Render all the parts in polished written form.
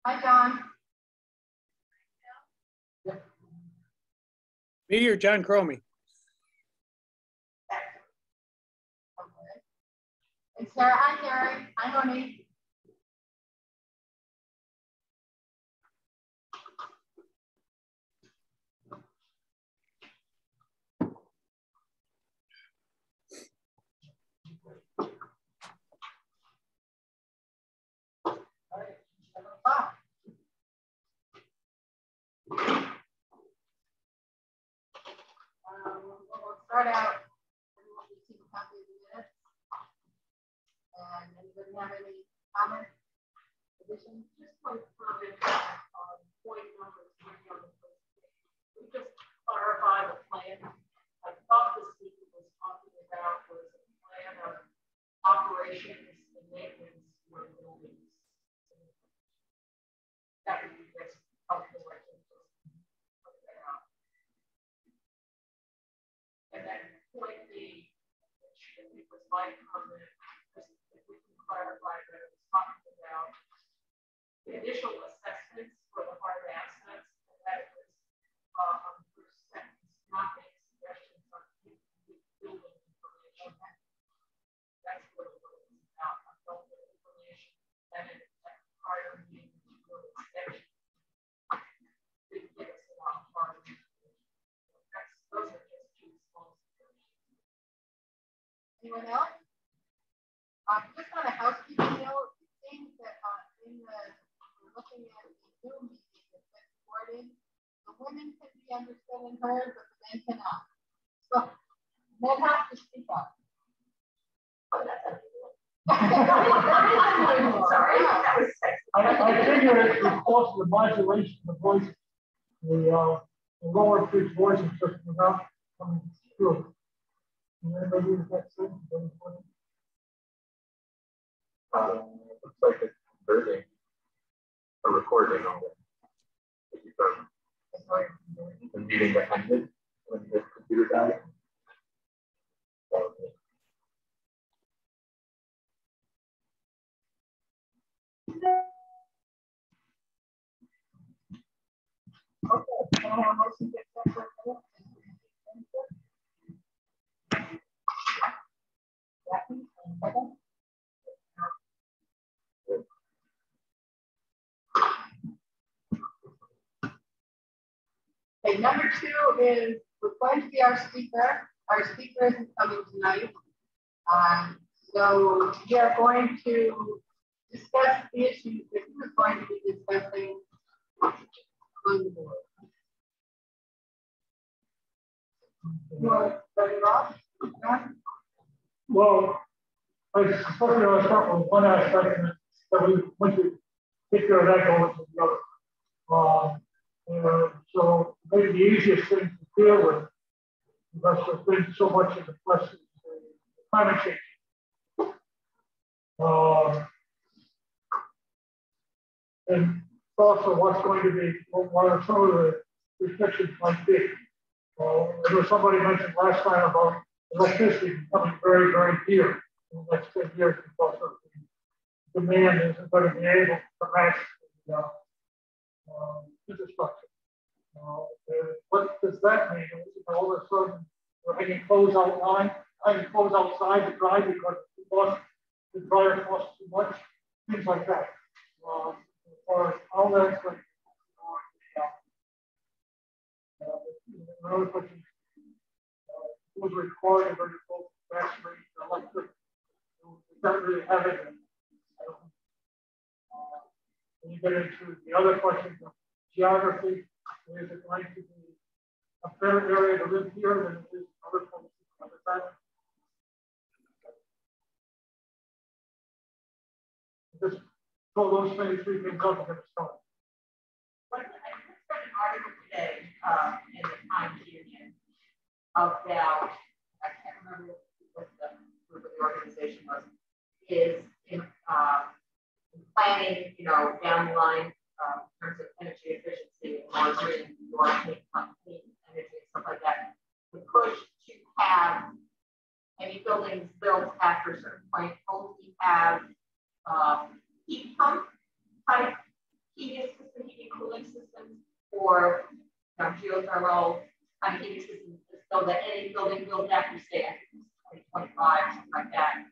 Hi, John. Me or John Cromie? Okay. And Sarah, hi, Terry. Hi, honey. We'll start out and we'll see a copy of the minutes. And anybody have any comments, additions? Just one comment on point number 3 on the first page. We just clarify the plan. I thought the speaker was talking about was a plan of operations and maintenance for buildings. That would be just helpful, I think, just put that out. And then point B, which I think was my comment, if we can clarify that it was talking about the initial assessments for the hard assets, and that was on the first sentence, not make suggestions on building information. That's what it was about, on building information, and in prior meeting, extension didn't get us a lot of hard information. Those are just two small suggestions. Anyone else? Just on a housekeeping note, it seems that in the, we're looking at the Zoom meeting that's been recorded, the women can be understood and heard, but the men cannot. So men have to speak up. Oh, that's sorry, that was sexy. I figure it's because of the modulation of the voice, the lower pitch voice is just not coming through. Maybe that's it. Looks like it's converting a recording on the meeting that ended when the computer died. Okay, can I have a motion to accept the minutes? Okay, number 2 is we're going to be our speaker. Our speaker isn't coming tonight. So we are going to discuss the issues that we're going to be discussing on the board. You want to start it off? Well, I suppose I was talking with one aspect that we went to take care of that going to the other. So maybe the easiest thing to deal with, because there's been so much in the press, is climate change. And also what's going to be, what some of the restrictions might be. There was somebody mentioned last time about electricity becoming very, very dear in the next 10 years because of the demand isn't going to be able to match the infrastructure. What does that mean? All of a sudden, we're hanging clothes outside to dry because the dryer costs too much, things like that. As far as all that's going to another question was required very close to battery electric. We don't really have it. When you get into the other questions of geography, is it going to be a better area to live here than it is in other places on the planet? Just throw those 3 things up and get started. I just read an article today in the Times Union about, I can't remember what the group of the organization was, is in planning, down the line in terms of energy efficiency and monitoring your clean energy and stuff like that, the push to have any buildings built after a certain point only have heat pump type heating system, heating cooling systems, or geothermal kind of heating systems, so that any building built after, say, 2025, something like that,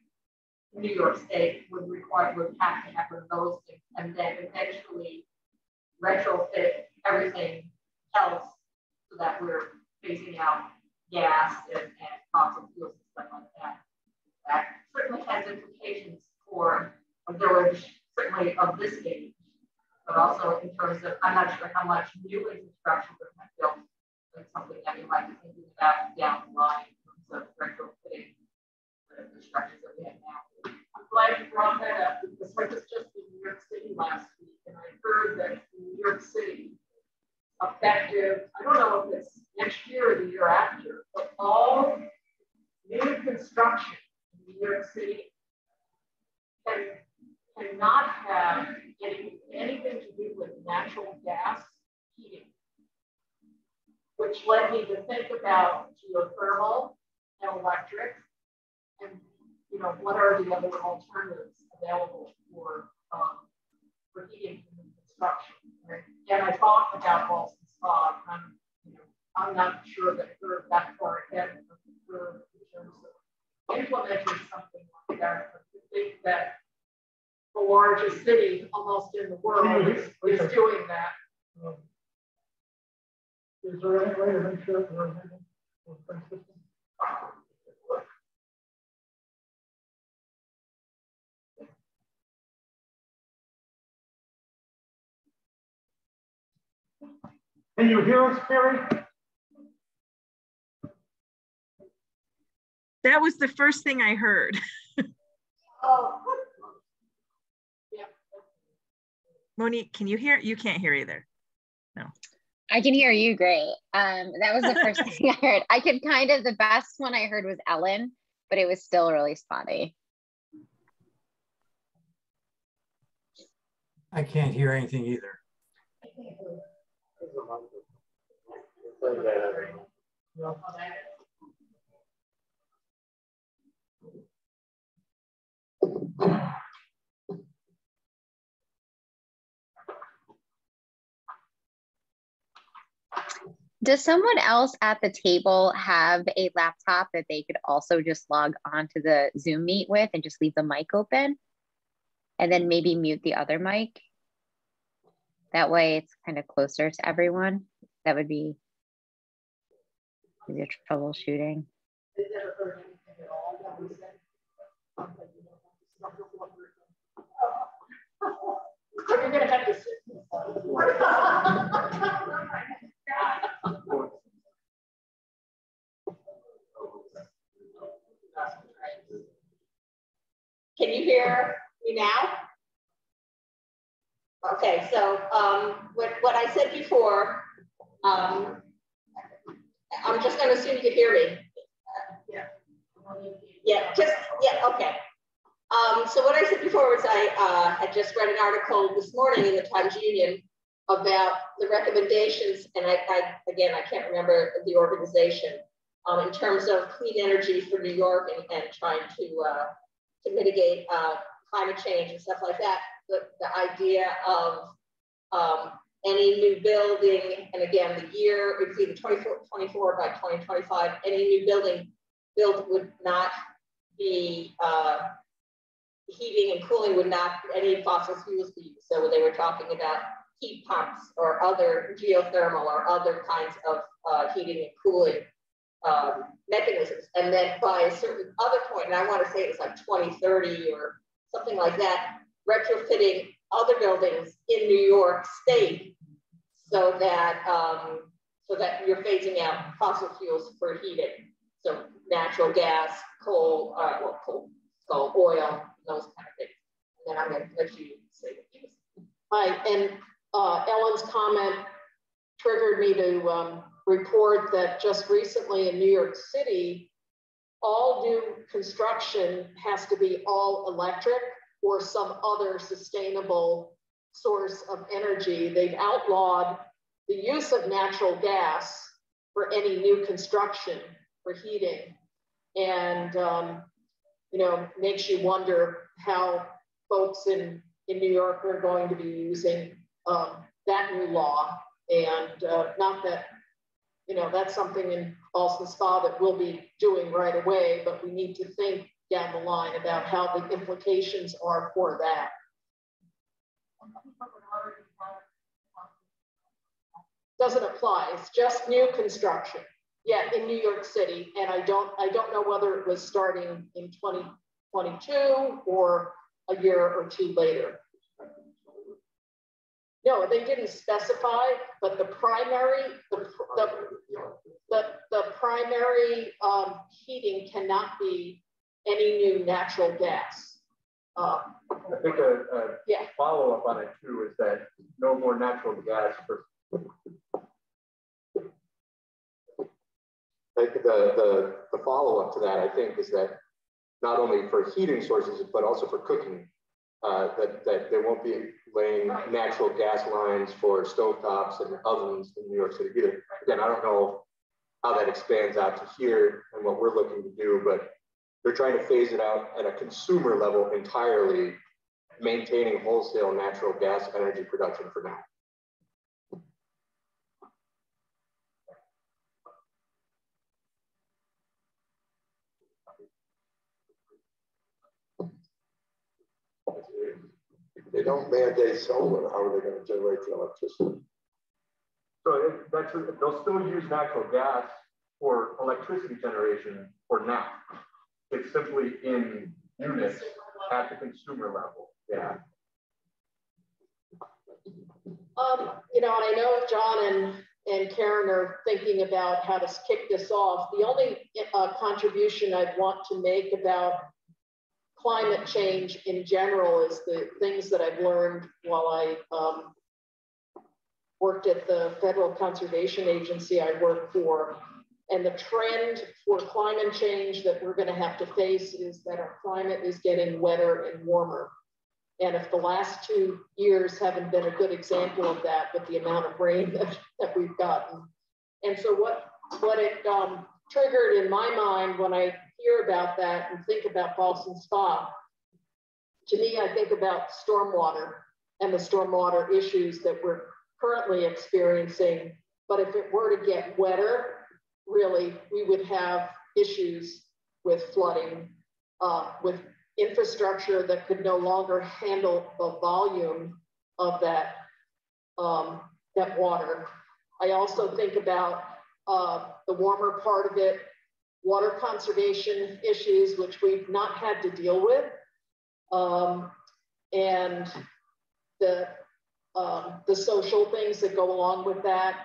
New York State would have to have those things, and then eventually retrofit everything else so that we're phasing out gas and fossil fuels and stuff like that. That certainly has implications for a village, certainly of this age, but also in terms of, I'm not sure how much new infrastructure would have built. It's something that you might be thinking about down the line in terms of retrofitting the structures that we have now. I'm glad you brought that up because I was just in New York City last week, and I heard that in New York City, effective, I don't know if it's next year or the year after, but all new construction in New York City cannot have anything to do with natural gas heating, which led me to think about geothermal and electric, and what are the other alternatives available for heating and construction. Right? And I thought about Boston Spa. I'm not sure that we're that far ahead of the curve in terms of implementing something like that. But I think that the largest city almost in the world is doing that. Is there any way to make sure that we're consistent? Can you hear us, Carrie? That was the first thing I heard. Oh, yeah. Monique, can you hear? You can't hear either. No. I can hear you great. That was the first thing I heard. I could the best one I heard was Ellen, but it was still really spotty. I can't hear anything either. Does someone else at the table have a laptop that they could also just log onto the Zoom meet with and just leave the mic open? And then maybe mute the other mic? That way it's kind of closer to everyone. That would be easier troubleshooting. You're going to have to sit. Can you hear me now? Okay, so what I said before, I'm just going to assume you can hear me. Okay. So what I said before was I had just read an article this morning in the Times Union about the recommendations, and I can't remember the organization, in terms of clean energy for New York and trying to mitigate climate change and stuff like that. The idea of any new building, and again, the year, it's either 2024 by 2025, any new building built would not be, heating and cooling would not, any fossil fuels be used. So they were talking about heat pumps or other geothermal or other kinds of heating and cooling mechanisms. And then by a certain other point, and I want to say it's like 2030 or something like that, retrofitting other buildings in New York State so that you're phasing out fossil fuels for heating. So natural gas, coal, oil, those kind of things. And then I'm going to let you say the things. Hi, and Ellen's comment triggered me to report that just recently in New York City, all new construction has to be all electric or some other sustainable source of energy. They've outlawed the use of natural gas for any new construction for heating. And, makes you wonder how folks in New York are going to be using that new law. And not that, you know, that's something in Ballston Spa that we'll be doing right away, but we need to think down the line about how the implications are for that. Doesn't apply, it's just new construction. Yeah, in New York City. And I don't know whether it was starting in 2022 or a year or two later. No, they didn't specify, but the primary, the primary heating cannot be any new natural gas. I think a yeah. follow-up on it too is that no more natural gas for. I think the follow-up to that, I think, is that not only for heating sources, but also for cooking, that they won't be laying natural gas lines for stovetops and ovens in New York City either. Again, I don't know how that expands out to here and what we're looking to do, but they're trying to phase it out at a consumer level entirely, maintaining wholesale natural gas energy production for now. If they don't mandate solar, how are they going to generate the electricity? So they'll still use natural gas for electricity generation for now. It's simply in units at the consumer level. Yeah. You know, and I know John and Karen are thinking about how to kick this off. The only contribution I'd want to make about climate change in general is the things that I've learned while I worked at the Federal Conservation Agency I work for. And the trend for climate change that we're going to have to face is that our climate is getting wetter and warmer. And if the last 2 years haven't been a good example of that with the amount of rain that we've gotten. And so what it triggered in my mind when I hear about that and think about Ballston Spa, to me, I think about stormwater and the stormwater issues that we're currently experiencing. But if it were to get wetter, really, we would have issues with flooding, with infrastructure that could no longer handle the volume of that water. I also think about the warmer part of it, water conservation issues, which we've not had to deal with, and the social things that go along with that.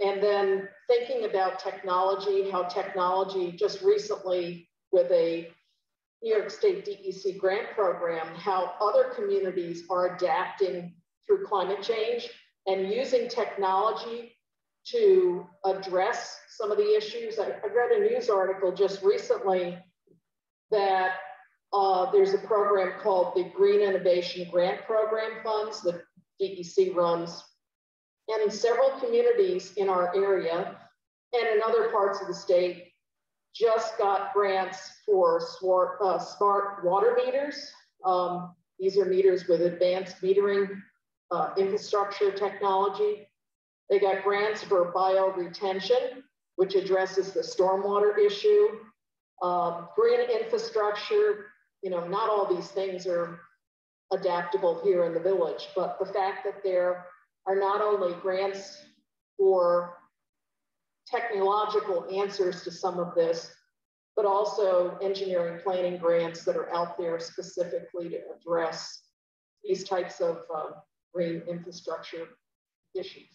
And then thinking about technology, how technology just recently with a New York State DEC grant program, how other communities are adapting through climate change and using technology to address some of the issues. I read a news article just recently that there's a program called the Green Innovation Grant Program Funds that DEC runs. And in several communities in our area and in other parts of the state, just got grants for smart water meters. These are meters with advanced metering infrastructure technology. They got grants for bioretention, which addresses the stormwater issue. Green infrastructure, you know, not all these things are adaptable here in the village, but the fact that there are not only grants for technological answers to some of this, but also engineering planning grants that are out there specifically to address these types of green infrastructure issues.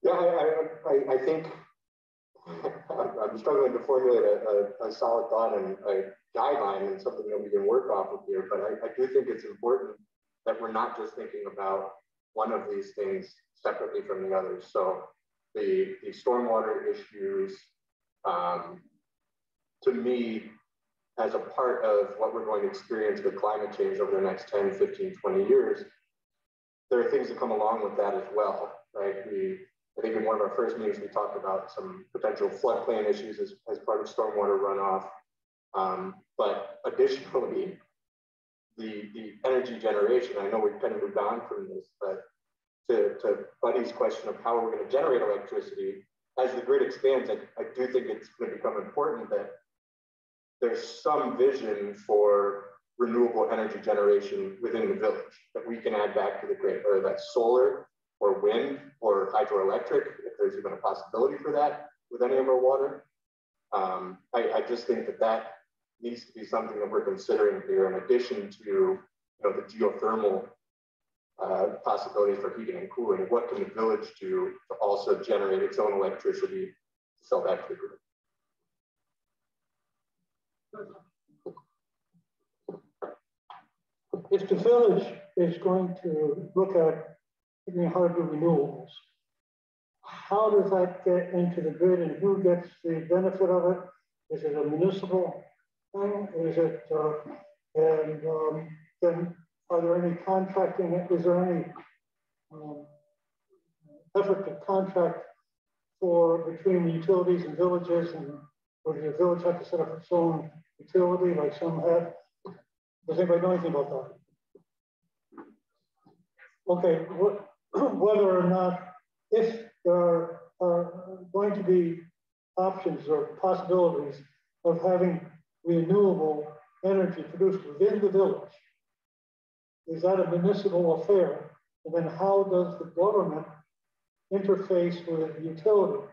Yeah, I think I'm struggling to formulate a solid thought and a guideline and something that we can work off of here, but I do think it's important that we're not just thinking about one of these things separately from the others. So the stormwater issues, to me, as a part of what we're going to experience with climate change over the next 10, 15, 20 years, there are things that come along with that as well, right? I think in one of our first meetings, we talked about some potential floodplain issues as part of stormwater runoff. But additionally, the energy generation, I know we've kind of moved on from this, but to Buddy's question of how we're going to generate electricity, as the grid expands, I do think it's going to become important that there's some vision for renewable energy generation within the village that we can add back to the grid, whether that's solar or wind or hydroelectric, if there's even a possibility for that with any of our water. I just think that needs to be something that we're considering here in addition to the geothermal possibilities for heating and cooling. What can the village do to also generate its own electricity to sell back to the grid? If the village is going to look at figuring out how to do renewables, how does that get into the grid and who gets the benefit of it? Is it a municipal thing? Is it, then are there any contracting? Is there any effort to contract between the utilities and villages, and or does the village have to set up its own utility like some have? Does anybody know anything about that? Okay, whether or not, if there are going to be options or possibilities of having renewable energy produced within the village, is that a municipal affair? And then how does the government interface with the utility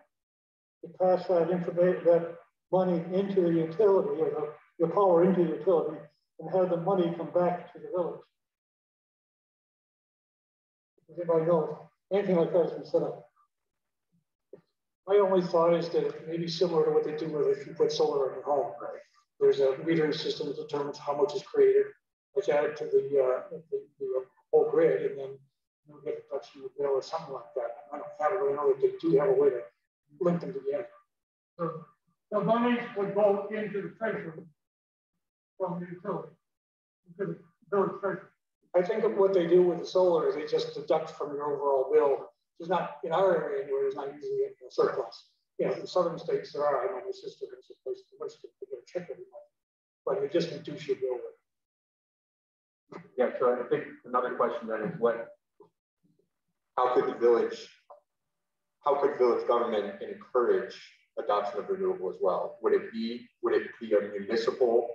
to pass that money into the utility, or the power into the utility, and have the money come back to the village? Does anybody know anything like that has been set up? My only thought is that it may be similar to what they do with if you put solar in your home, right? There's a metering system that determines how much is created. It's added to the whole grid, and then you get a deduction of the bill or something like that. I don't really know that they do have a way to link them together. So the money would go into the treasury from the utility, into the village treasury. I think of what they do with the solar is they just deduct from your overall bill. There's not, in our area anyway, there's not usually a surplus. You know, in southern states there are. I know my sister has a place to which to get a check every month, but it just reduces your bill. Yeah, so I think another question then is how could village government encourage adoption of renewable as well? Would it be a municipal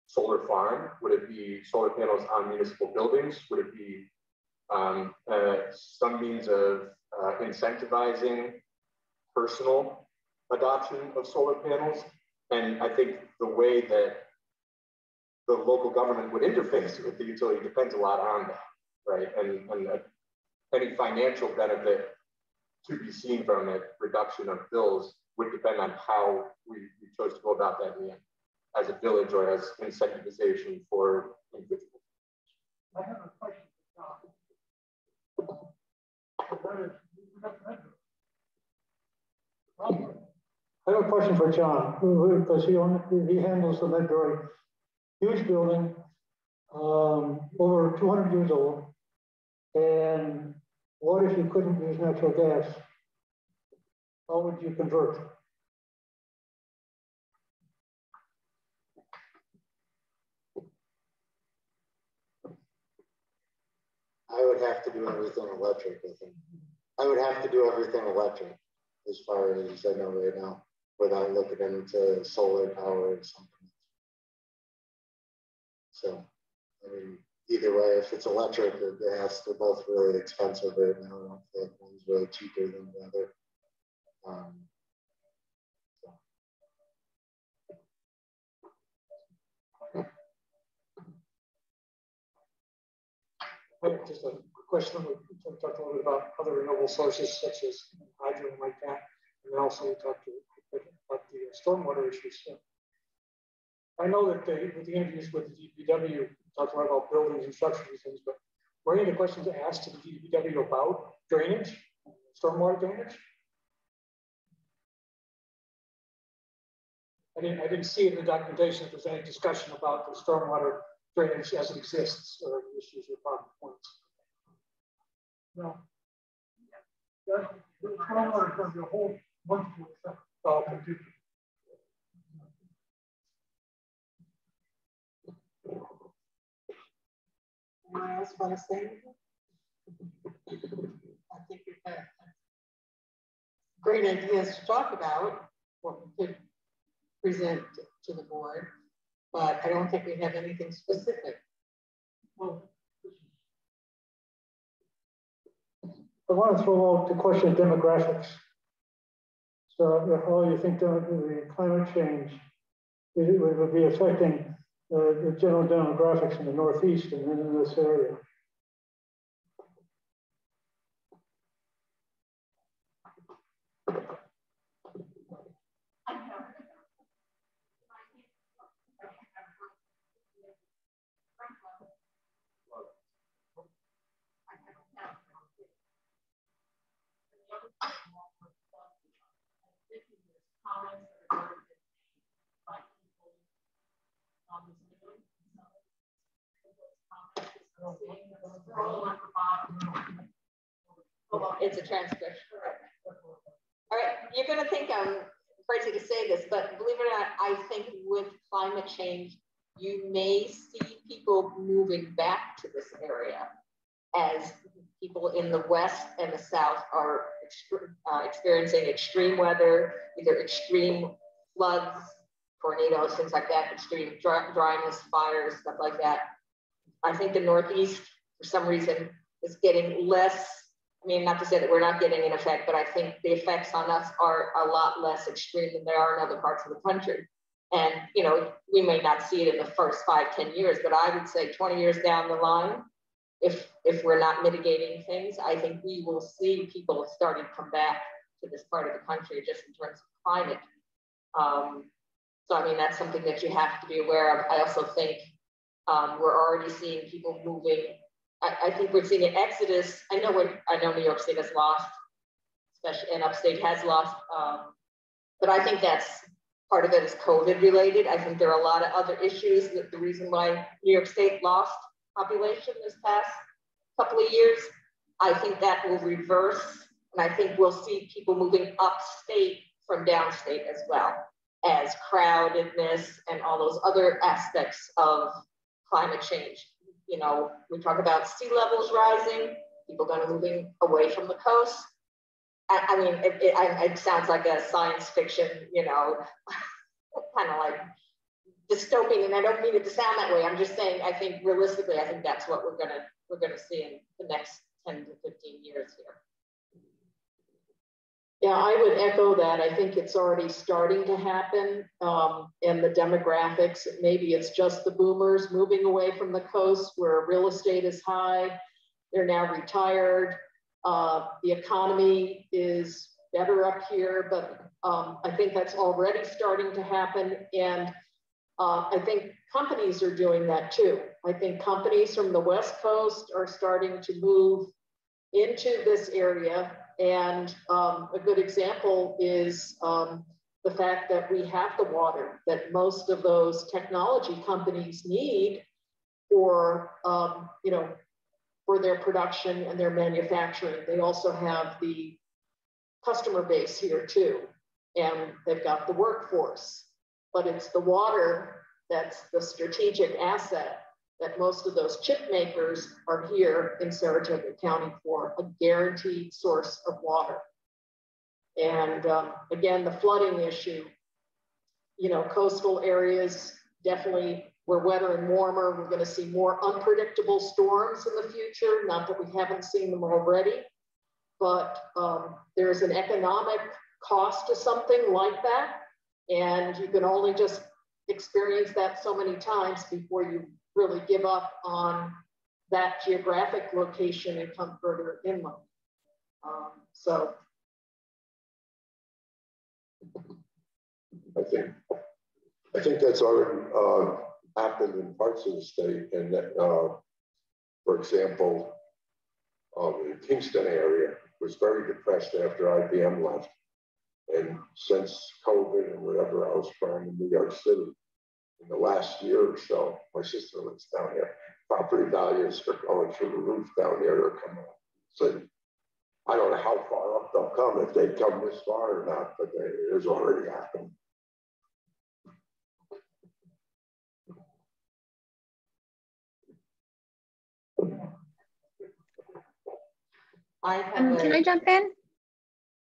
solar farm? Would it be solar panels on municipal buildings? Would it be some means of incentivizing personal adoption of solar panels? And I think the way that the local government would interface with the utility depends a lot on that, right? And any financial benefit to be seen from it, reduction of bills, would depend on how we chose to go about that in the end, as a village or as incentivization for individuals. I have a question I have a question for John, because he handles the Medbury, huge building, over 200 years old. And what if you couldn't use natural gas? How would you convert? I would have to do everything electric, I think. I would have to do everything electric as far as I know right now, without looking into solar power or something. So, I mean, either way, if it's electric or gas, they're both really expensive right now. I don't feel like one's really cheaper than the other. Just a question. We talked a little bit about other renewable sources such as hydro and like that. And then also we talked about the stormwater issues. So I know that with the interviews with the DPW, talked a lot about buildings and structures and things, but were any of the questions asked to the DPW about drainage, stormwater drainage? I didn't see in the documentation if there's any discussion about the stormwater drainage as it exists or issues or problem points. No. Yeah, the stormwater is going to be a whole month to accept. Oh, okay. Anyone else want to say anything? I think we've had great ideas to talk about, what we could present to the board, but I don't think we have anything specific. Well, I want to throw out the question of demographics. So how you think the climate change would be affecting the general demographics in the Northeast and in this area? It's a transcription. All right, you're going to think I'm crazy to say this, but believe it or not, I think with climate change, you may see people moving back to this area as people in the West and the South are experiencing extreme weather, either extreme floods, tornadoes, things like that, extreme dryness, fires, stuff like that. I think the Northeast, for some reason, is getting less. I mean, not to say that we're not getting an effect, but I think the effects on us are a lot less extreme than they are in other parts of the country. And, you know, we may not see it in the first 5-10 years, but I would say 20 years down the line, if we're not mitigating things, I think we will see people starting to come back to this part of the country just in terms of climate. So, I mean, that's something that you have to be aware of. I also think we're already seeing people moving. I think we're seeing an exodus. I know New York State has lost, especially, and upstate has lost. But I think that's part of it is COVID related. I think there are a lot of other issues that the reason why New York State lost population this past couple of years. I think that will reverse. And I think we'll see people moving upstate from downstate as well, as crowdedness and all those other aspects of climate change. You know, we talk about sea levels rising, people going to moving away from the coast. I mean, it sounds like a science fiction, you know, kind of like dystopian, and I don't mean it to sound that way. I'm just saying, I think realistically, I think that's what we're gonna see in the next 10 to 15 years here. Yeah, I would echo that. I think it's already starting to happen. And the demographics, maybe it's just the boomers moving away from the coast where real estate is high. They're now retired. The economy is better up here, but I think that's already starting to happen. And I think companies are doing that too. I think companies from the West Coast are starting to move into this area. And a good example is the fact that we have the water that most of those technology companies need for, you know, for their production and their manufacturing. They also have the customer base here too, and they've got the workforce, but it's the water that's the strategic asset that most of those chip makers are here in Saratoga County for, a guaranteed source of water. And again, the flooding issue, you know, coastal areas, definitely we're wetter and warmer. We're gonna see more unpredictable storms in the future. Not that we haven't seen them already, but there's an economic cost to something like that. And you can only just experience that so many times before you really give up on that geographic location and come further inland. So I think that's already happened in parts of the state, and that, for example, the Kingston area was very depressed after IBM left, And since COVID and whatever else from in New York City, in the last year or so, my sister lives down here. Property values are going through the roof down here or coming up. So I don't know how far up they'll come, if they come this far or not, but it has already happened. Can I jump in?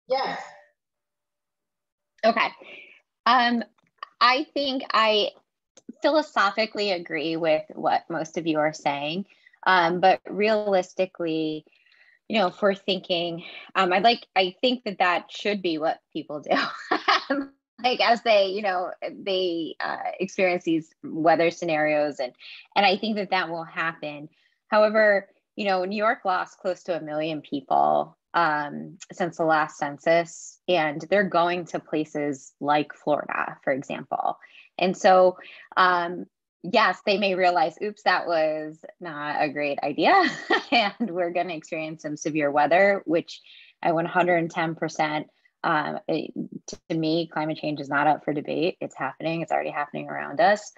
Yes. Okay. I think I philosophically agree with what most of you are saying, but realistically, you know, if we're thinking, I think that should be what people do. Like as they, you know, they experience these weather scenarios, and I think that will happen. However, you know, New York lost close to 1 million people since the last census, and they're going to places like Florida, for example. And so, yes, they may realize, oops, that was not a great idea, and we're going to experience some severe weather, which I 110%. To me, climate change is not up for debate. It's happening. It's already happening around us.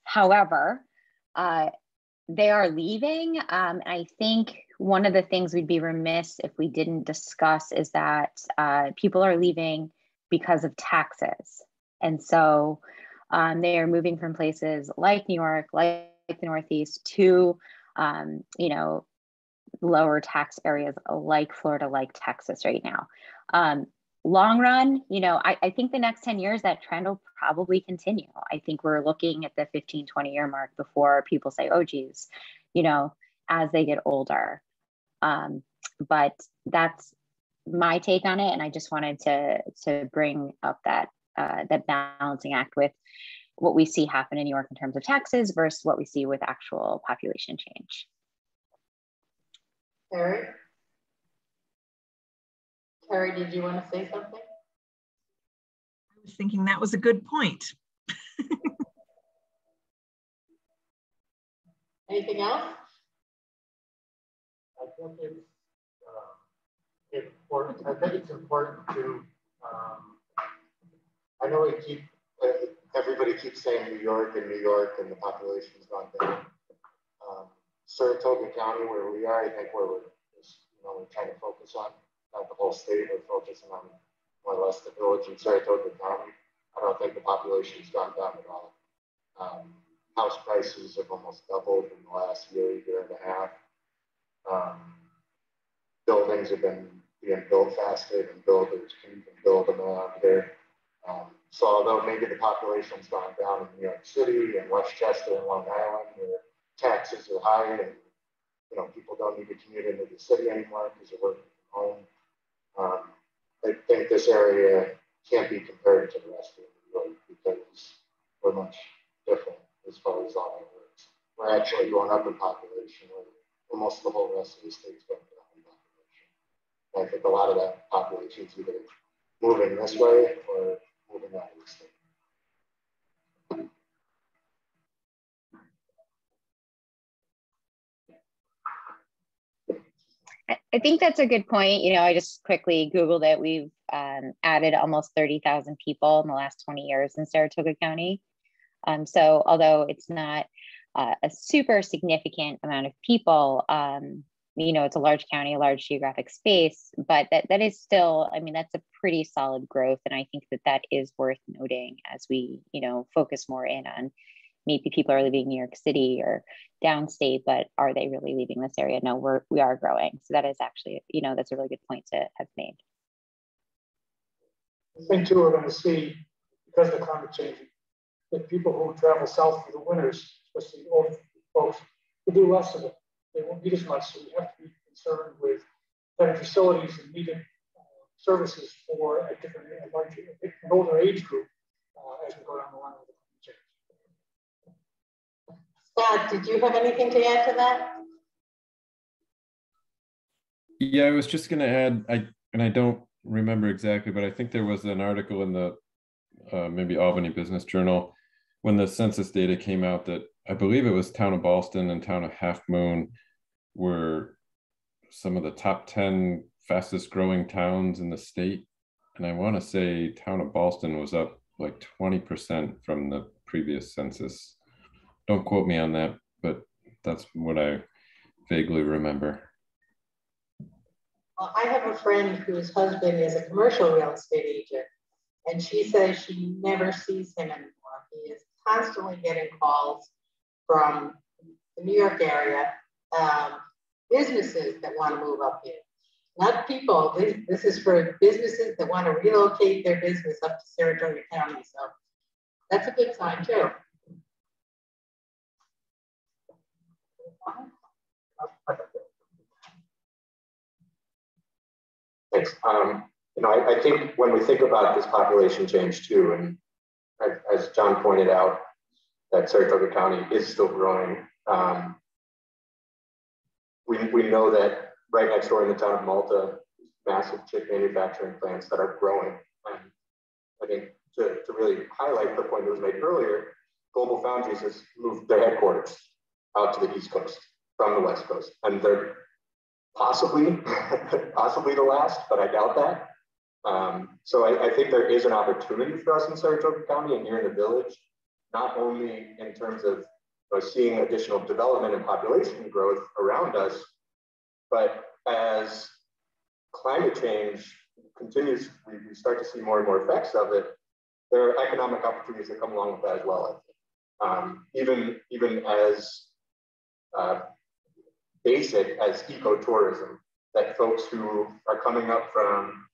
However, they are leaving. I think one of the things we'd be remiss if we didn't discuss is that people are leaving because of taxes. And so they are moving from places like New York, like the Northeast, to, you know, lower tax areas like Florida, like Texas right now. Long run, you know, I think the next 10 years, that trend will probably continue. I think we're looking at the 15, 20-year mark before people say, oh, geez, you know, as they get older. But that's my take on it. And I just wanted to bring up that balancing act with what we see happen in New York in terms of taxes versus what we see with actual population change. Carrie, did you want to say something? I was thinking that was a good point. Anything else? I think it's important. I think it's important to. I know everybody keeps saying New York, and the population's gone down. Saratoga County, where we are, I think we're trying to focus on, not the whole state, we're focusing on more or less the village in Saratoga County. I don't think the population's gone down at all. House prices have almost doubled in the last year and a half. Buildings have been being built faster than builders can even build them around here. So although maybe the population's gone down in New York City and Westchester and Long Island, where taxes are high and people don't need to commute into the city anymore because they're working from home. I think this area can't be compared to the rest of New York because we're much different as far as all that works. We're actually going up in population where almost the whole rest of the state's going down in population. And I think a lot of that population is either moving this way or moving out of the state. I think that's a good point. You know, I just quickly Googled it. We've added almost 30,000 people in the last 20 years in Saratoga County. So although it's not a super significant amount of people, it's a large county, a large geographic space, but that is still, I mean, that's a pretty solid growth. And I think that is worth noting as we, focus more in on maybe people are leaving New York City or downstate, but are they really leaving this area? No, we are growing. So that is actually, that's a really good point to have made. I think too, we're going to see, because of the climate change, that people who travel south for the winters, especially old folks, will do less of it. They won't need as much. So we have to be concerned with better facilities and needed services for an older age group as we go down the line with the climate change. Scott, did you have anything to add to that? Yeah, I was just going to add, I don't remember exactly, but I think there was an article in the maybe Albany Business Journal when the census data came out that I believe it was town of Ballston and town of Half Moon were some of the top 10 fastest growing towns in the state. and I want to say town of Ballston was up like 20% from the previous census. Don't quote me on that, but that's what I vaguely remember. I have a friend whose husband is a commercial real estate agent, and she says she never sees him anymore. He is constantly getting calls from the New York area, businesses that want to move up here. Not people, this is for businesses that want to relocate their business up to Saratoga County. So that's a good sign too. Thanks. I think when we think about this population change too, and as John pointed out, that Saratoga County is still growing. We know that right next door in the town of Malta, massive chip manufacturing plants that are growing. And I think to really highlight the point that was made earlier, Global Foundries has moved their headquarters out to the East Coast from the West Coast. And they're possibly the last, but I doubt that. So I think there is an opportunity for us in Saratoga County and here in the village, not only in terms of seeing additional development and population growth around us, but as climate change continues, we start to see more and more effects of it. There are economic opportunities that come along with that as well, I think. Even as basic as ecotourism, that folks who are coming up from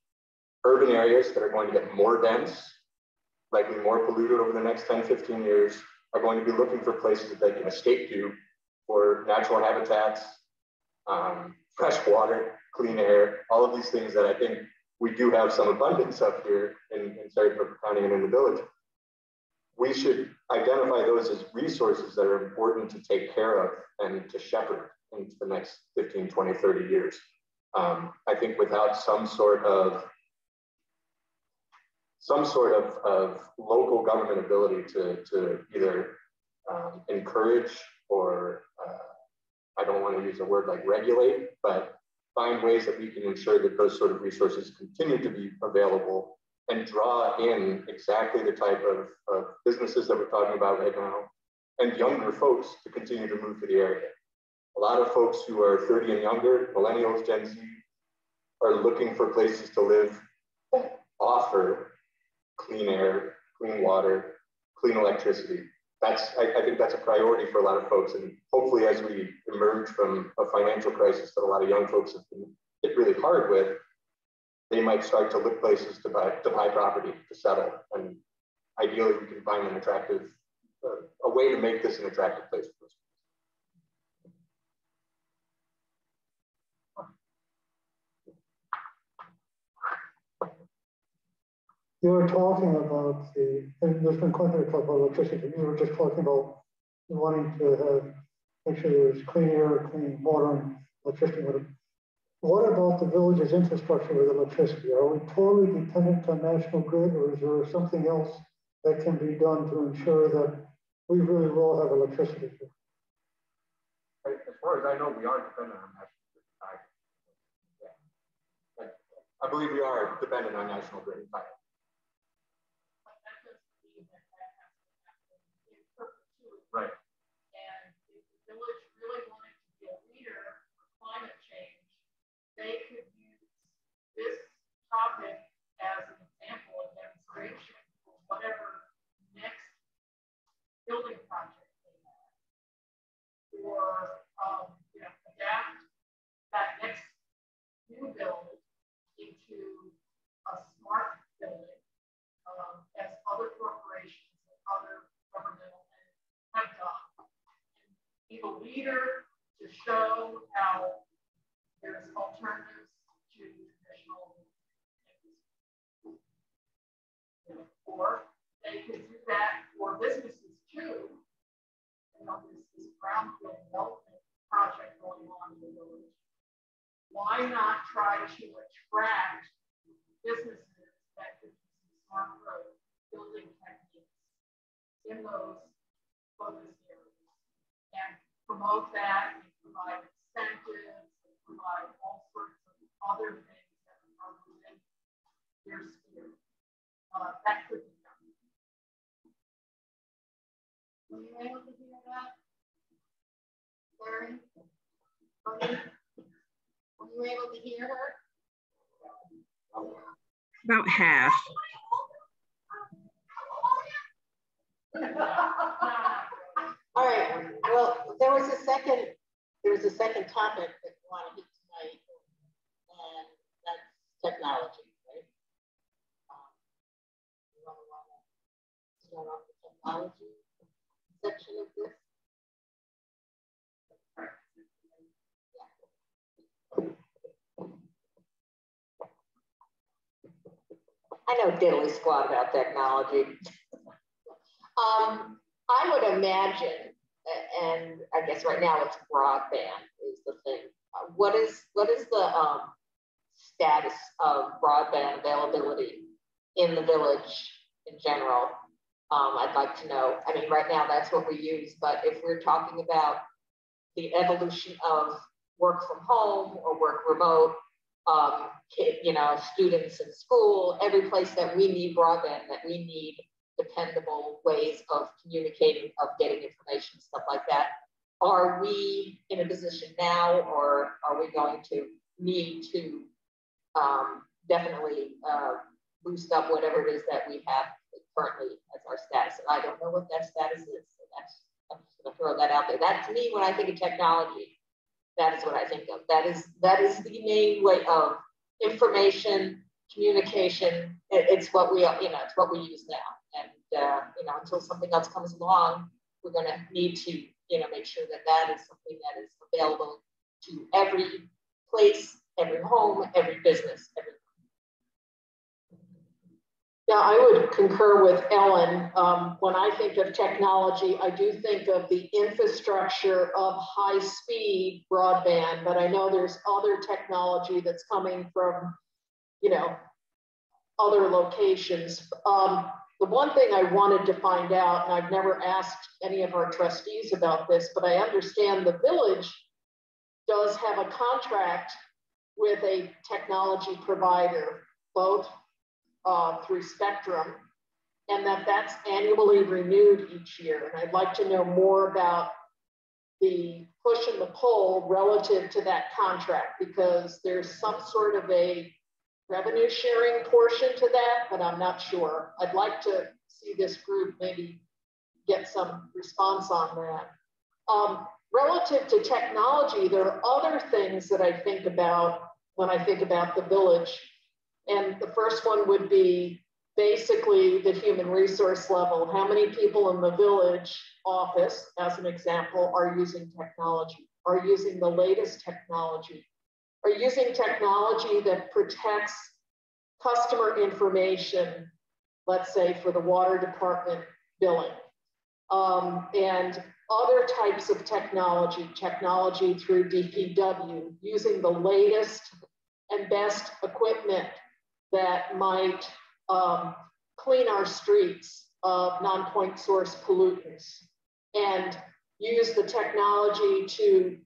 urban areas that are going to get more dense, likely more polluted over the next 10, 15 years, are going to be looking for places that they can escape to for natural habitats, fresh water, clean air, all of these things that I think we do have some abundance of here in Saratoga County and in the village. We should identify those as resources that are important to take care of and to shepherd into the next 15, 20, 30 years. I think without some sort of local government ability to either encourage or I don't want to use a word like regulate, but find ways that we can ensure that those sort of resources continue to be available and draw in exactly the type of businesses that we're talking about right now and younger folks to continue to move to the area. A lot of folks who are 30 and younger, millennials, Gen Z, are looking for places to live that offer clean air, clean water, clean electricity. I think that's a priority for a lot of folks. And hopefully as we emerge from a financial crisis that a lot of young folks have been hit really hard with, they might start to look places to buy property, to settle. And ideally we can find an attractive, a way to make this an attractive place for us. You were talking about and there's been quite a bit of talk about electricity. You were just talking about wanting to make sure there's clean air, clean water, and electricity. What about the village's infrastructure with electricity? Are we totally dependent on National Grid, or is there something else that can be done to ensure that we really will have electricity here? As far as I know, we are dependent on National Grid. I believe we are dependent on National Grid. Right. And if the village really wanted to be a leader for climate change, they could use this topic as an example of demonstration for whatever next building project they have. Or adapt that next new build into a smart building, as other corporations and other governmental have done. Be a leader to show how there's alternatives to traditional industry. Or they could do that for businesses too. This brownfield development project going on in the village. Why not try to attract businesses that could use smart road building techniques in those focus areas and promote that and provide incentives and provide all sorts of other things that are within your sphere that could be done. Were you able to hear that? Larry? Were you able to hear her? About half. All right. Well, there was a second topic that we want to hit tonight, and that's technology, right? You want to start off the technology section of this? I know diddly squat about technology. I would imagine, and I guess right now it's broadband is the thing. What is the status of broadband availability in the village in general? I'd like to know. I mean, right now that's what we use, but if we're talking about the evolution of work from home or work remote, you know, students in school, every place that we need broadband, that we need dependable ways of communicating, of getting information, stuff like that. Are we in a position now, or are we going to need to definitely boost up whatever it is that we have currently as our status? And I don't know what that status is, so I'm just going to throw that out there. That, to me, when I think of technology, that is what I think of. That is the main way of information, communication. It's what we, you know, it's what we use now. And you know, until something else comes along, we're going to need to, you know, make sure that that is something that is available to every place, every home, every business, every. Yeah, I would concur with Ellen. When I think of technology, I do think of the infrastructure of high-speed broadband, but I know there's other technology that's coming from, you know, other locations. The one thing I wanted to find out, and I've never asked any of our trustees about this, but I understand the village does have a contract with a technology provider, both through Spectrum, and that's annually renewed each year. And I'd like to know more about the push and the pull relative to that contract, because there's some sort of a revenue sharing portion to that, but I'm not sure. I'd like to see this group maybe get some response on that. Relative to technology, there are other things that I think about when I think about the village. And the first one would be basically the human resource level. How many people in the village office, as an example, are using technology, are using the latest technology, are using technology that protects customer information, let's say for the water department billing, and other types of technology through DPW, using the latest and best equipment that might clean our streets of non-point source pollutants, and use the technology to,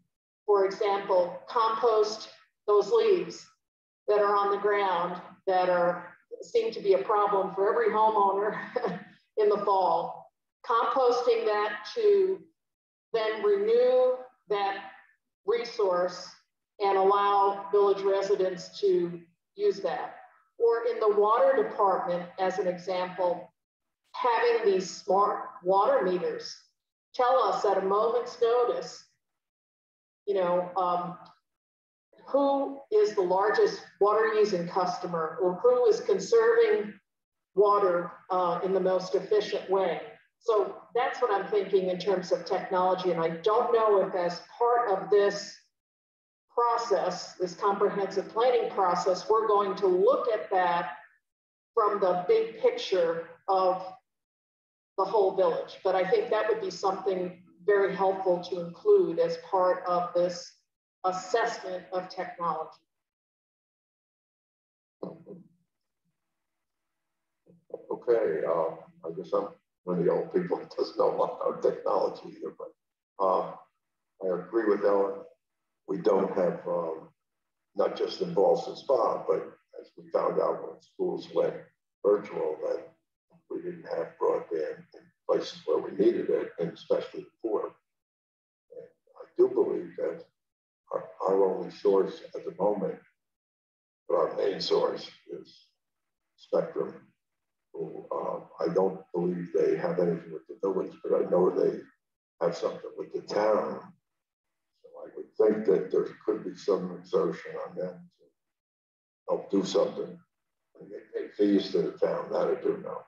for example, compost those leaves that are on the ground that seem to be a problem for every homeowner in the fall. Composting that to then renew that resource and allow village residents to use that. Or in the water department, as an example, having these smart water meters tell us at a moment's notice, you know, who is the largest water using customer, or who is conserving water in the most efficient way. So that's what I'm thinking in terms of technology. And I don't know if as part of this process, this comprehensive planning process, we're going to look at that from the big picture of the whole village. But I think that would be something very helpful to include as part of this assessment of technology. Okay, I guess I'm one of the old people that doesn't know about technology either, but I agree with Ellen. We don't have, not just in Ballston Spa, but as we found out when schools went virtual that we didn't have broadband in places where we needed it, and especially poor. And I do believe that our only source at the moment, or our main source, is Spectrum. Who, I don't believe they have anything with the village, but I know they have something with the town. So I would think that there could be some exertion on them to help do something. And they pay fees to the town, that I do know.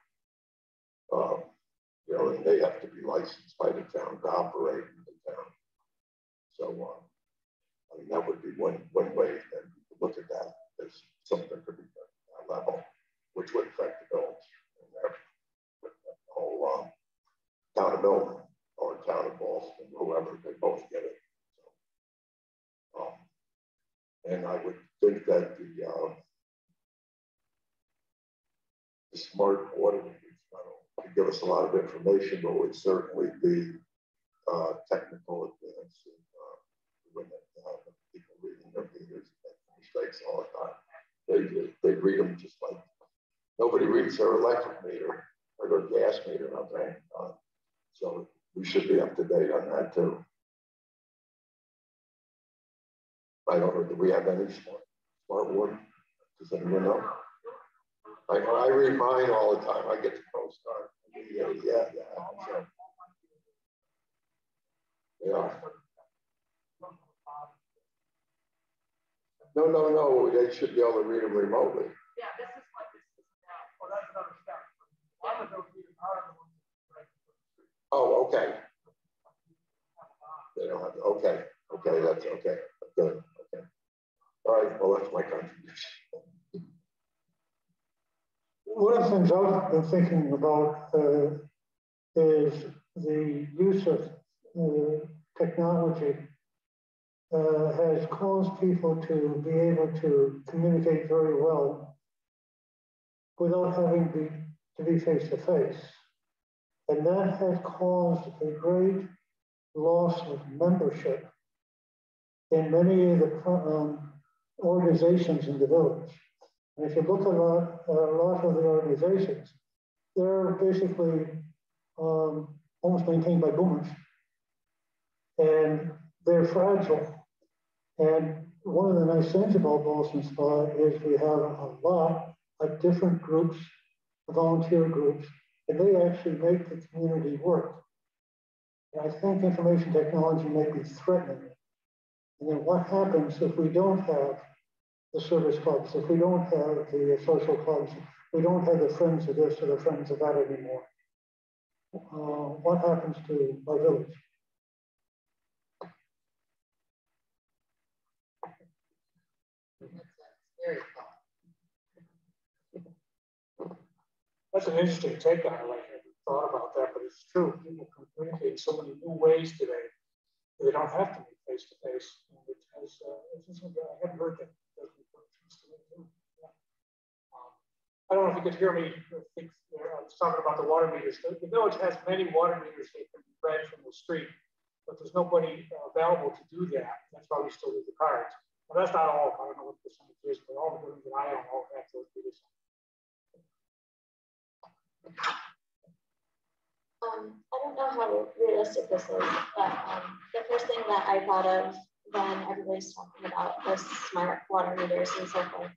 You know, and they have to be licensed by the town to operate in the town. So I mean, that would be one way that you could look at that as something that could be done at that level, which would affect the village and the whole town of Milton or town of Boston, whoever, they both get it. So, and I would think that the smart water meters could give us a lot of information, but would certainly be technical advance in when people reading their meters and make mistakes all the time. They read them just like nobody reads their electric meter or their gas meter, okay? So we should be up to date on that too. I don't know, do we have any smart water? Does anyone know? I know I read mine all the time. I get the postcard. Yeah. So, yeah. No. They should be able to read them remotely. Yeah, this is what this is about. Well, that's another step. A lot of those meters are the ones that Oh, okay. They don't have to, okay, that's okay. Good. Okay. All right, well, that's my contribution. One of the things I've been thinking about is the use of technology has caused people to be able to communicate very well without having to be face to face. And that has caused a great loss of membership in many of the organizations in the village. And if you look at a lot of the organizations, they're basically almost maintained by boomers. And they're fragile. And one of the nice things about Boston Spa is we have a lot of different groups, volunteer groups, and they actually make the community work. And I think information technology may be threatening it. And then what happens if we don't have the service clubs, if we don't have the social clubs, we don't have the friends of this or the friends of that anymore? What happens to our village? That's an interesting take on it. I hadn't thought about that, but it's true. People can communicate in so many new ways today. They don't have to meet face to face. I haven't heard that. I don't know if you could hear me. I was talking about the water meters. The village has many water meters that can be read from the street, but there's nobody available to do that. That's why we still do the cards. Well, that's not all. I don't know what the percentage is, but all the buildings that I own all have those meters. I don't know how realistic this is, but the first thing that I thought of when everybody's talking about the smart water meters and so forth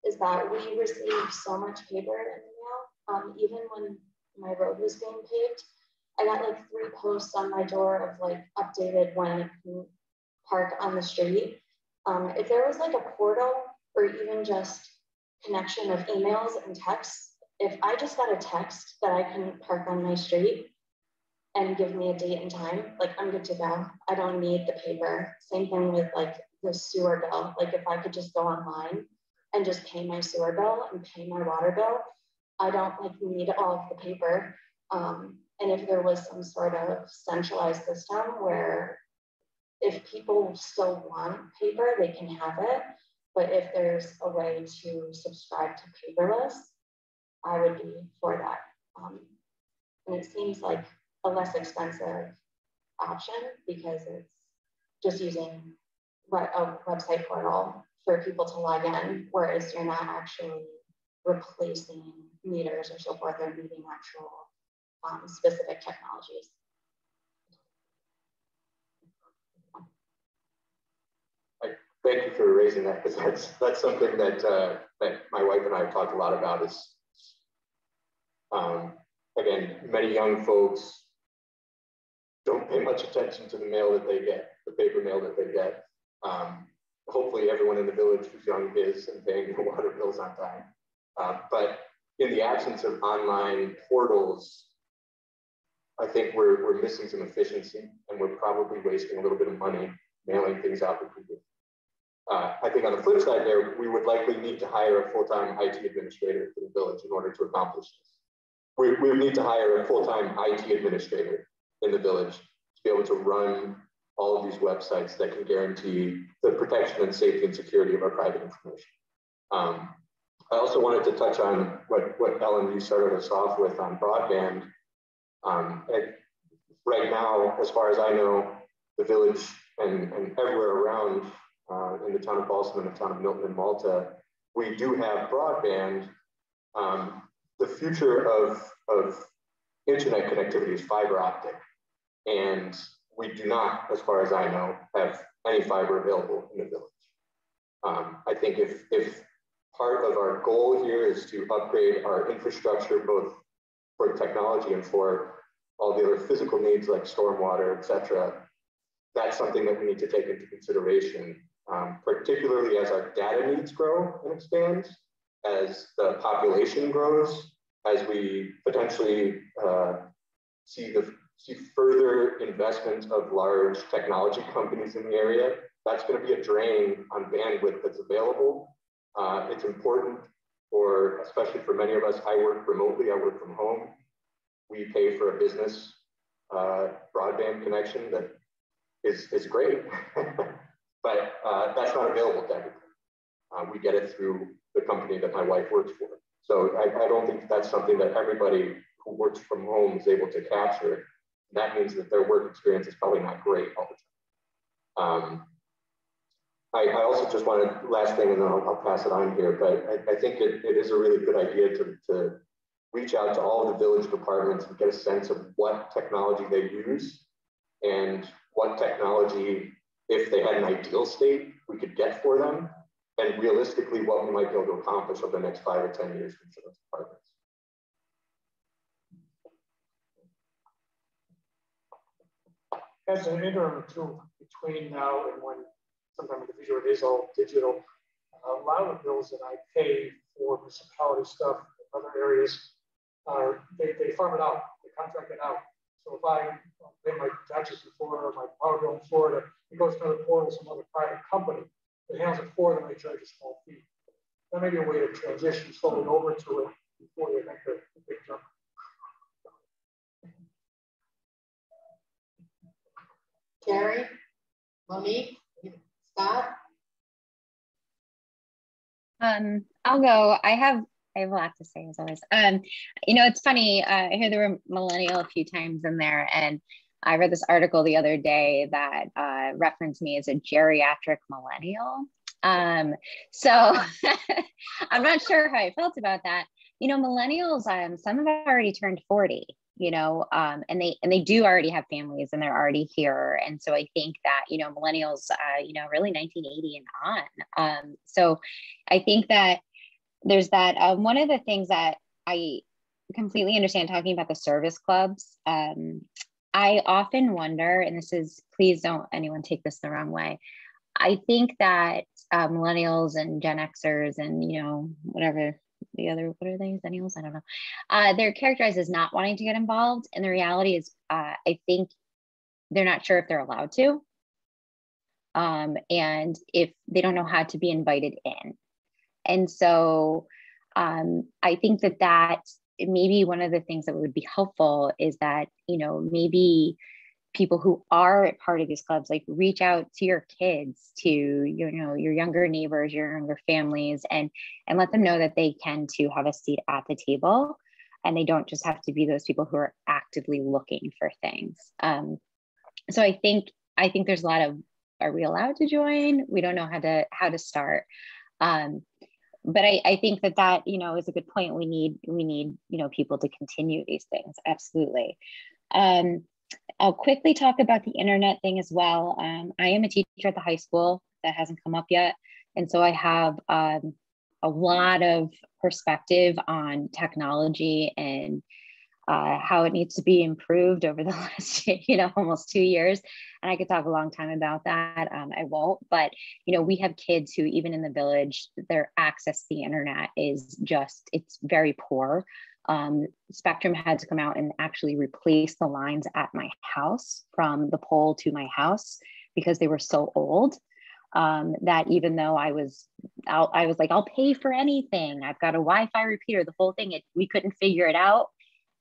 is that we receive so much paper in the mail. Even when my road was being paved, I got like 3 posts on my door of like updated when I can park on the street. If there was like a portal or even just connection of emails and texts, if I just got a text that I can park on my street and give me a date and time, like I'm good to go. I don't need the paper. Same thing with like the sewer bill. Like if I could just go online and just pay my sewer bill and pay my water bill, I don't like need all of the paper. And if there was some sort of centralized system where if people still want paper, they can have it. But if there's a way to subscribe to paperless, I would be for that. And it seems like a less expensive option because it's just using a website portal for people to log in, whereas you're not actually replacing meters or so forth, or needing actual specific technologies. Thank you for raising that, because that's something that that my wife and I have talked a lot about. Is again, many young folks don't pay much attention to the mail that they get, the paper mail that they get. Hopefully, everyone in the village who's young is and paying their water bills on time. But in the absence of online portals, I think we're missing some efficiency, and we're probably wasting a little bit of money mailing things out to people. I think on the flip side there, we would likely need to hire a full-time IT administrator for the village in order to accomplish this. We would need to hire a full-time IT administrator in the village to be able to run all of these websites that can guarantee the protection and safety and security of our private information. I also wanted to touch on what Ellen, you started us off with on broadband. Right now, as far as I know, the village and everywhere around in the town of Boston and the town of Milton and Malta, we do have broadband. The future of internet connectivity is fiber optic, and we do not, as far as I know, have any fiber available in the village. I think if part of our goal here is to upgrade our infrastructure, both for technology and for all the other physical needs like stormwater, et cetera, that's something that we need to take into consideration, particularly as our data needs grow and expand, as the population grows, as we potentially see further investment of large technology companies in the area. That's going to be a drain on bandwidth that's available. It's important for, especially for many of us, I work remotely, I work from home. We pay for a business broadband connection that is great, but that's not available to everyone. We get it through the company that my wife works for. So I don't think that's something that everybody who works from home is able to capture. That means that their work experience is probably not great all the time. I also just wanted, last thing, and then I'll pass it on here, but I think it is a really good idea to reach out to all the village departments and get a sense of what technology they use and what technology, if they had an ideal state, we could get for them, and realistically what we might be able to accomplish over the next 5 or 10 years for those departments. As an interim too, between now and when sometimes in the future it is all digital, a lot of the bills that I pay for municipality stuff in other areas are, they farm it out, they contract it out. So if I pay my taxes in Florida or my power bill in Florida, it goes to another portal, some other private company that handles it for them, they charge a small fee. That may be a way to transition slowly over to it before they make the big jump. Carrie, Monique, Scott? I'll go. I have a lot to say as always. You know, it's funny, I hear the word millennial a few times in there, and I read this article the other day that referenced me as a geriatric millennial. So I'm not sure how I felt about that. You know, millennials, some have already turned 40, you know, and they do already have families and they're already here. And so I think that, you know, millennials, you know, really 1980 and on. So I think that there's that. One of the things that I completely understand talking about the service clubs, I often wonder, and this is, please don't anyone take this the wrong way. I think that millennials and Gen Xers and, you know, whatever the other, what are they, Zennials? I don't know. They're characterized as not wanting to get involved. And the reality is, I think they're not sure if they're allowed to. And if they don't know how to be invited in. And so I think that maybe one of the things that would be helpful is that, you know, maybe people who are part of these clubs, like reach out to your kids, to, you know, your younger neighbors, your younger families, and let them know that they can too have a seat at the table, and they don't just have to be those people who are actively looking for things. So I think there's a lot of, are we allowed to join? We don't know how to start. But I think that you know, is a good point. We need you know, people to continue these things. Absolutely. I'll quickly talk about the internet thing as well. I am a teacher at the high school. That hasn't come up yet, and so I have a lot of perspective on technology and how it needs to be improved over the last, you know, almost 2 years. And I could talk a long time about that. I won't, but, you know, we have kids who, even in the village, their access to the internet is just, it's very poor. Spectrum had to come out and actually replace the lines at my house from the pole to my house because they were so old. That even though I was like, I'll pay for anything. I've got a Wi-Fi repeater, the whole thing, we couldn't figure it out.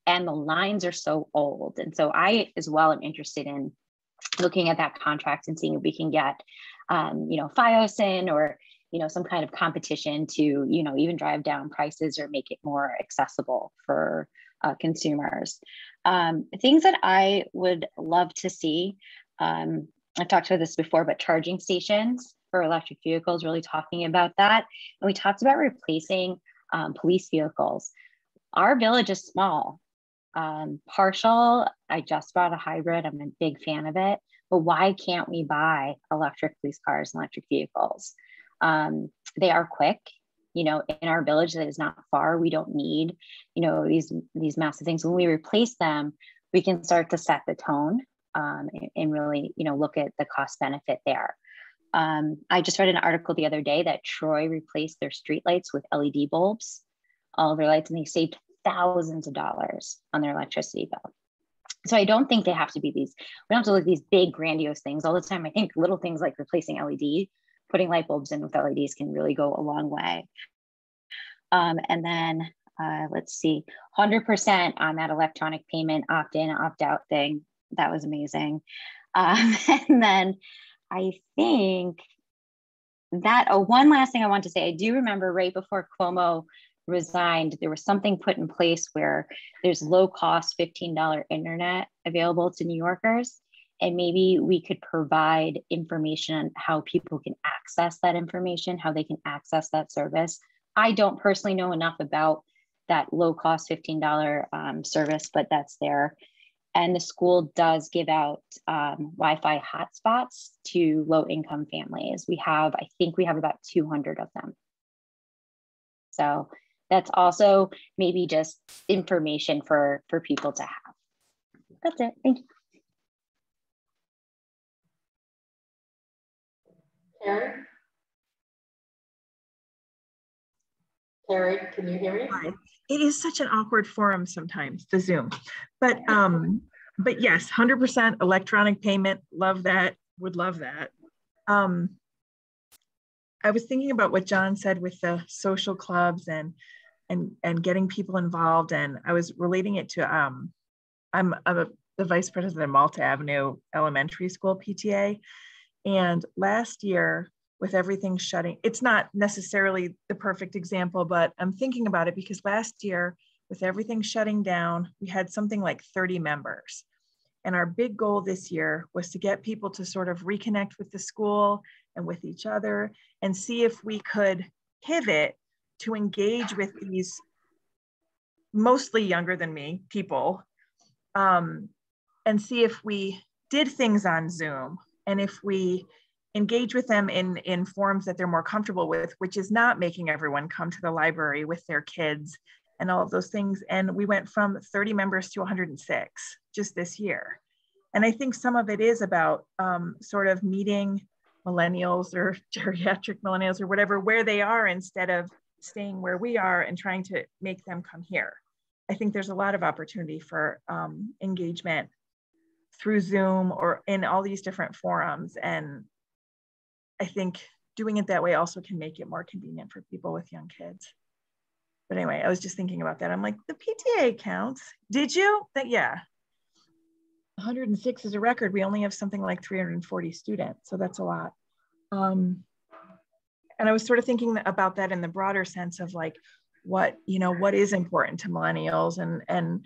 And the lines are so old. And so I, as well, am interested in looking at that contract and seeing if we can get, you know, FiOS in, or, you know, some kind of competition to, you know, even drive down prices or make it more accessible for consumers. Things that I would love to see, I've talked about this before, but charging stations for electric vehicles, really talking about that. And we talked about replacing police vehicles. Our village is small. Partial, I just bought a hybrid. I'm a big fan of it, but why can't we buy electric police cars and electric vehicles? They are quick, you know, in our village that is not far. We don't need, you know, these massive things. When we replace them, we can start to set the tone and really, you know, look at the cost benefit there. I just read an article the other day that Troy replaced their streetlights with LED bulbs, all of their lights, and they saved thousands of dollars on their electricity bill. So I don't think they have to be these, we don't have to look at these big grandiose things all the time. I think little things like replacing LED, putting light bulbs in with LEDs can really go a long way. And then let's see, 100% on that electronic payment opt-in, opt-out thing. That was amazing. And then I think that, one last thing I want to say, I do remember right before Cuomo resigned, there was something put in place where there's low cost $15 internet available to New Yorkers. And maybe we could provide information on how people can access that information, how they can access that service. I don't personally know enough about that low cost $15 service, but that's there. And the school does give out Wi-Fi hotspots to low income families. I think we have about 200 of them. So that's also maybe just information for people to have. That's it. Thank you. Carrie, can you hear me? It is such an awkward forum sometimes, the Zoom. But yes, 100% electronic payment. Love that. Would love that. I was thinking about what John said with the social clubs and getting people involved, and I was relating it to I'm the vice president of Malta Avenue Elementary School PTA, and last year with everything shutting, it's not necessarily the perfect example, but I'm thinking about it because last year with everything shutting down, we had something like 30 members. And our big goal this year was to get people to sort of reconnect with the school and with each other and see if we could pivot to engage with these mostly younger than me people, and see if we did things on Zoom and if we engage with them in forms that they're more comfortable with, which is not making everyone come to the library with their kids and all of those things. And we went from 30 members to 106 just this year. And I think some of it is about sort of meeting millennials or geriatric millennials or whatever, where they are instead of staying where we are and trying to make them come here. I think there's a lot of opportunity for engagement through Zoom or in all these different forums. And I think doing it that way also can make it more convenient for people with young kids. But anyway, I was just thinking about that. I'm like, the PTA counts. Did you? Yeah. 106 is a record. We only have something like 340 students. So that's a lot. And I was sort of thinking about that in the broader sense of like, what is important to millennials and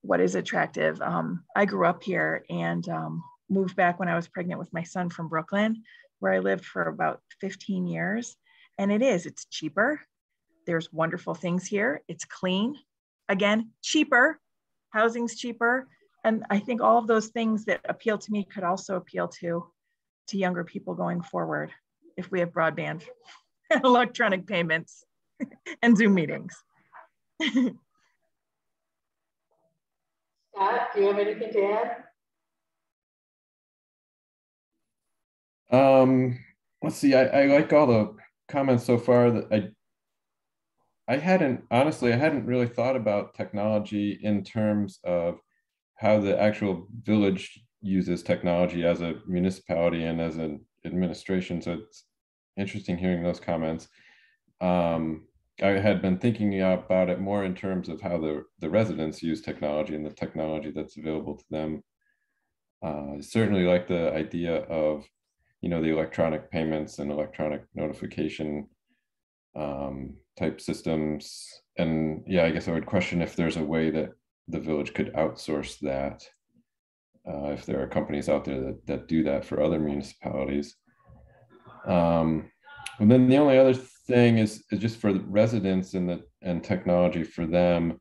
what is attractive. I grew up here and moved back when I was pregnant with my son from Brooklyn, where I lived for about 15 years. And it's cheaper. there's wonderful things here. It's clean, again, cheaper, housing's cheaper. And I think all of those things that appeal to me could also appeal to younger people going forward if we have broadband and electronic payments and Zoom meetings. Scott, do you have anything to add? Let's see, I like all the comments so far. That I hadn't really thought about technology in terms of how the actual village uses technology as a municipality and as an administration. So it's interesting hearing those comments. I had been thinking about it more in terms of how the residents use technology and the technology that's available to them. Certainly like the idea of, you know, the electronic payments and electronic notification type systems. And yeah, I guess I would question if there's a way that the village could outsource that, if there are companies out there that do that for other municipalities. And then the only other thing is just for the residents and technology for them.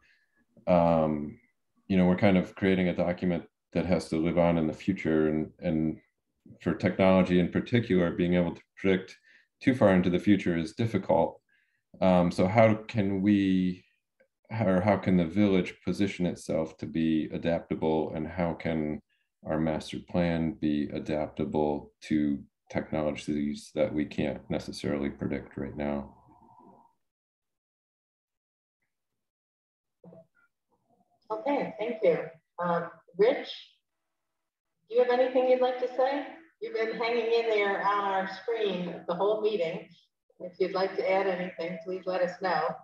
You know, we're kind of creating a document that has to live on in the future, and for technology in particular, being able to predict too far into the future is difficult. So how can the village position itself to be adaptable, and how can our master plan be adaptable to technologies that we can't necessarily predict right now? Okay, thank you. Rich, do you have anything you'd like to say? You've been hanging in there on our screen the whole meeting. If you'd like to add anything, please let us know.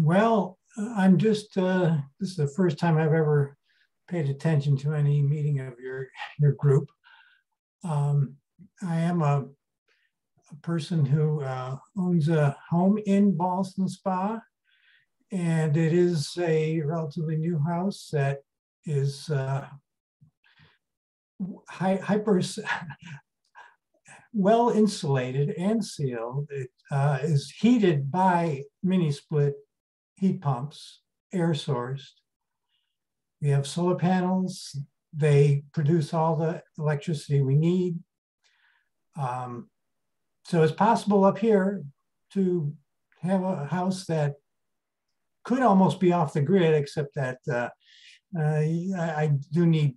Well, I'm just, this is the first time I've ever paid attention to any meeting of your group. I am a person who owns a home in Ballston Spa, and it is a relatively new house that is well insulated and sealed. It is heated by mini split heat pumps, air sourced. We have solar panels. They produce all the electricity we need. So it's possible up here to have a house that could almost be off the grid, except that I do need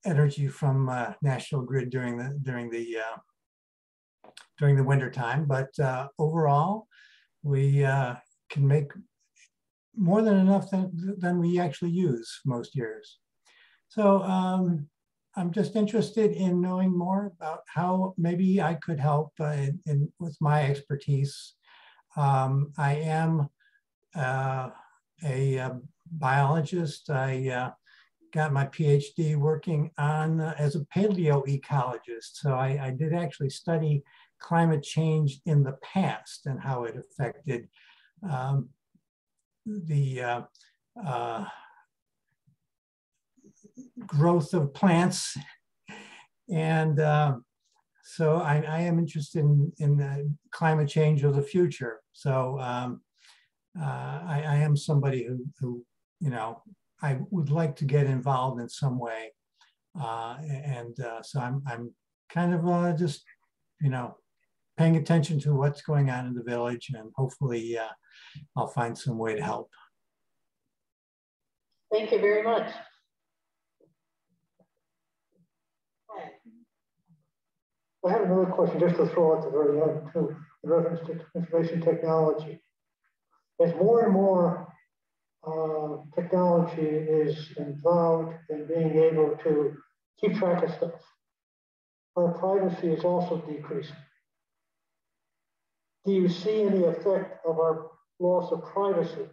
energy from National Grid during the winter time. But overall, we can make more than enough than we actually use most years. So I'm just interested in knowing more about how maybe I could help with my expertise. I am a biologist. I got my PhD working on as a paleoecologist. So I did actually study climate change in the past and how it affected the growth of plants. And so I am interested in the climate change of the future. So I am somebody who, you know, I would like to get involved in some way. So I'm kind of just, you know, paying attention to what's going on in the village, and hopefully I'll find some way to help. Thank you very much. I have another question just to throw at the very end too, in reference to information technology. As more and more technology is involved in being able to keep track of stuff, our privacy is also decreasing. Do you see any effect of our loss of privacy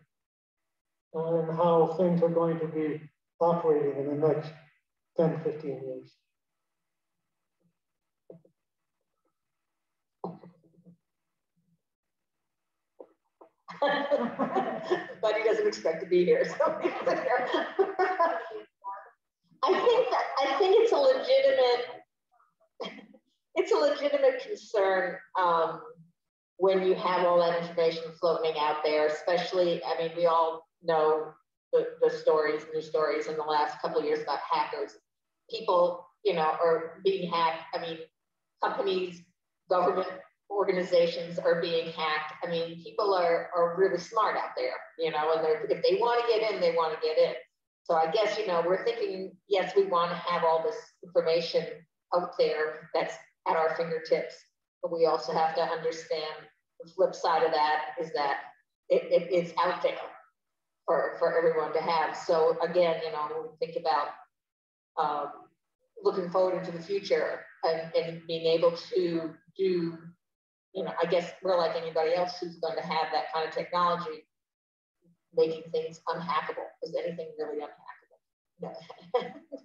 and how things are going to be operating in the next 10, 15 years? But he doesn't expect to be here. So I think it's a legitimate. it's a legitimate concern when you have all that information floating out there, especially, I mean, we all know the stories, news stories in the last couple of years about hackers. People, you know, are being hacked. I mean, companies, government organizations are being hacked. I mean, people are really smart out there, you know, and if they want to get in, they want to get in. So I guess, you know, we're thinking, yes, we want to have all this information out there that's at our fingertips, but we also have to understand the flip side of that is that it's out there for everyone to have. So again, you know, when we think about looking forward into the future and being able to do, you know, I guess we're like anybody else who's going to have that kind of technology, making things unhackable. Is anything really unhackable? No.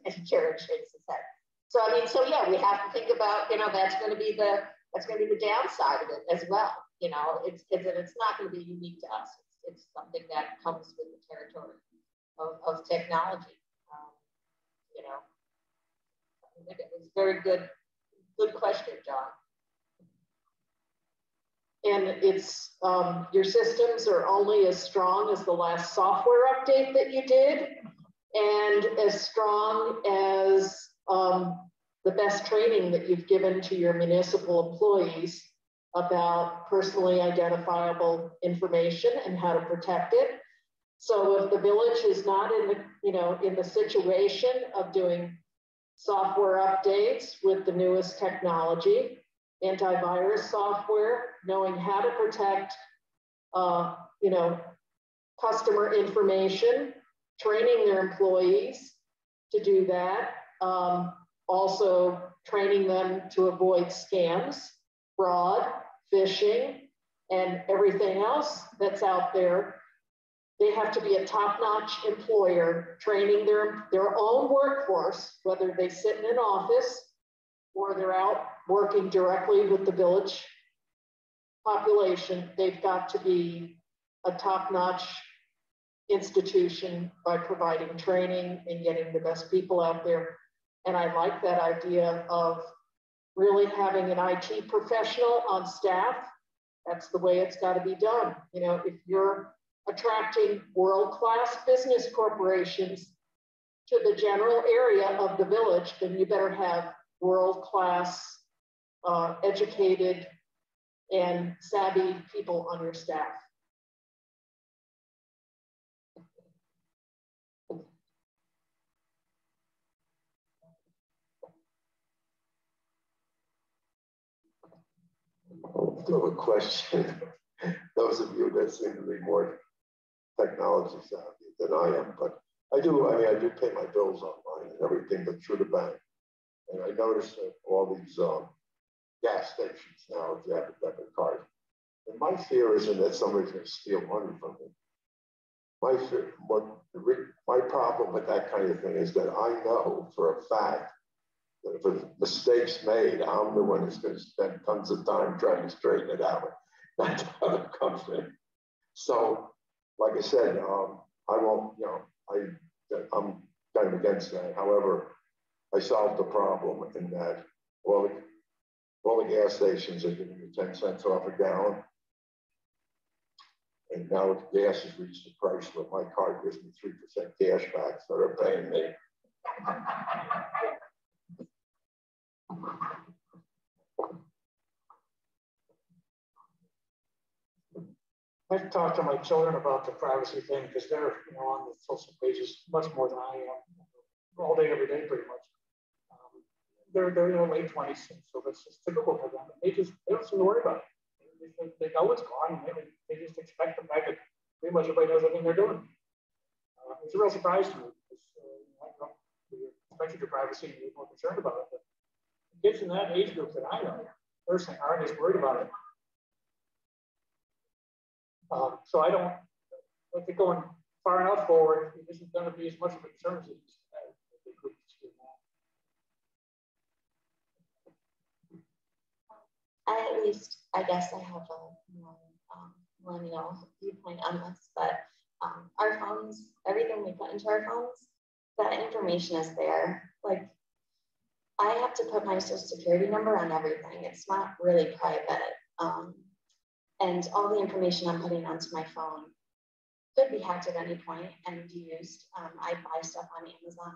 And Karen shakes his head. So I mean, so yeah, we have to think about, you know, that's going to be the downside of it as well. You know, it's not going to be unique to us. It's something that comes with the territory of technology. You know, I think it was very good question, John. And it's your systems are only as strong as the last software update that you did, and as strong as the best training that you've given to your municipal employees about personally identifiable information and how to protect it. So if the village is not in the, you know, in the situation of doing software updates with the newest technology, antivirus software, knowing how to protect, you know, customer information, training their employees to do that, also training them to avoid scams, fraud, phishing, and everything else that's out there. They have to be a top-notch employer, training their own workforce, whether they sit in an office or they're out working directly with the village population. They've got to be a top-notch institution by providing training and getting the best people out there. And I like that idea of really having an IT professional on staff. That's the way it's got to be done. You know, if you're attracting world-class business corporations to the general area of the village, then you better have world-class, educated and savvy people on your staff. I have a question. Those of you that seem to be more technology savvy than I am, but I do pay my bills online and everything, but through the bank. And I noticed that all these gas stations now, if you have a debit card. And my fear isn't that somebody's going to steal money from me. My problem with that kind of thing is that I know for a fact that if a mistake's made, I'm the one who's going to spend tons of time trying to straighten it out, not the other company. So, like I said, I won't, you know, I'm kind of against that. However, I solved the problem in that all the gas stations are giving you 10 cents off a gallon. And now gas has reached the price where my card gives me 3% cash back, so they're paying me. I've talked to my children about the privacy thing because they're, you know, on the social pages much more than I am, all day, every day, pretty much. They're in their late 20s, so that's just typical for them. They don't seem to worry about it. They know it's gone. They just expect the fact that pretty much everybody knows everything they're doing. It's a real surprise to me because you expected your privacy and you're more concerned about it. But kids in that age group that I know personally aren't as worried about it. So I think going far enough forward, it isn't going to be as much of a concern as it used to be. I guess I have a more millennial viewpoint on this, but our phones, everything we put into our phones, that information is there. Like I have to put my social security number on everything. It's not really private. And all the information I'm putting onto my phone could be hacked at any point and used. I buy stuff on Amazon.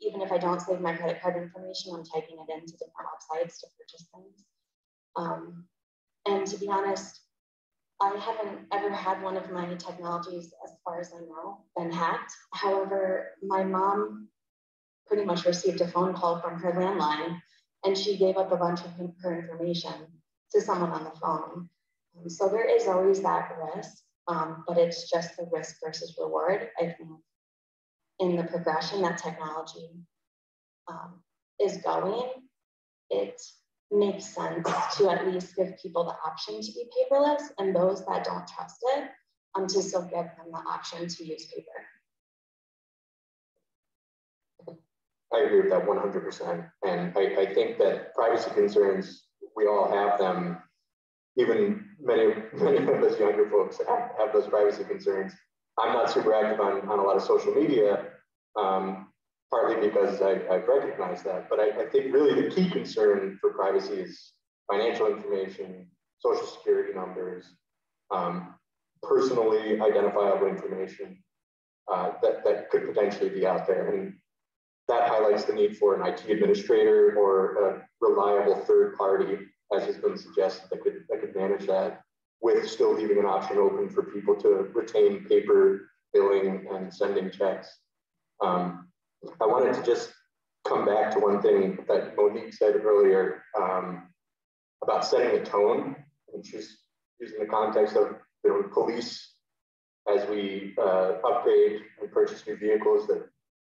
Even if I don't save my credit card information, I'm typing it into different websites to purchase things. And to be honest, I haven't ever had one of my technologies, as far as I know, been hacked. However, my mom pretty much received a phone call from her landline, and she gave up a bunch of her information to someone on the phone. So there is always that risk, but it's just the risk versus reward. I think in the progression that technology is going, it makes sense to at least give people the option to be paperless, and those that don't trust it, to still give them the option to use paper. I agree with that 100%. And I think that privacy concerns, we all have them. Even many of us younger folks have those privacy concerns. I'm not super active on a lot of social media, partly because I've recognized that. But I think really the key concern for privacy is financial information, social security numbers, personally identifiable information that could potentially be out there. And that highlights the need for an IT administrator or a reliable third party, as has been suggested, that could manage that, with still leaving an option open for people to retain paper billing and sending checks. I wanted to just come back to one thing that Monique said earlier about setting the tone. And she's using the context of police as we upgrade and purchase new vehicles, that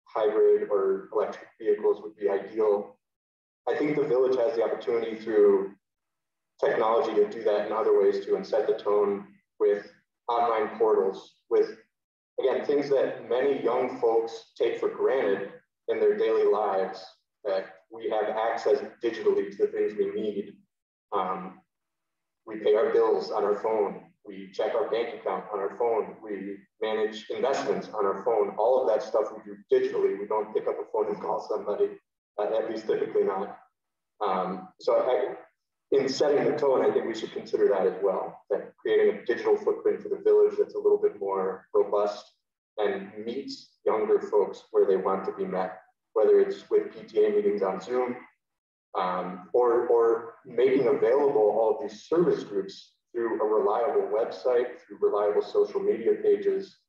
hybrid or electric vehicles would be ideal. I think the village has the opportunity through technology to do that in other ways too, and set the tone with online portals, with, again, things that many young folks take for granted in their daily lives, that we have access digitally to the things we need. We pay our bills on our phone. We check our bank account on our phone. We manage investments on our phone. All of that stuff we do digitally. We don't pick up a phone and call somebody, at least typically not. In setting the tone, I think we should consider that as well, that creating a digital footprint for the village that's a little bit more robust and meets younger folks where they want to be met, whether it's with PTA meetings on Zoom, or making available all of these service groups through a reliable website, through reliable social media pages.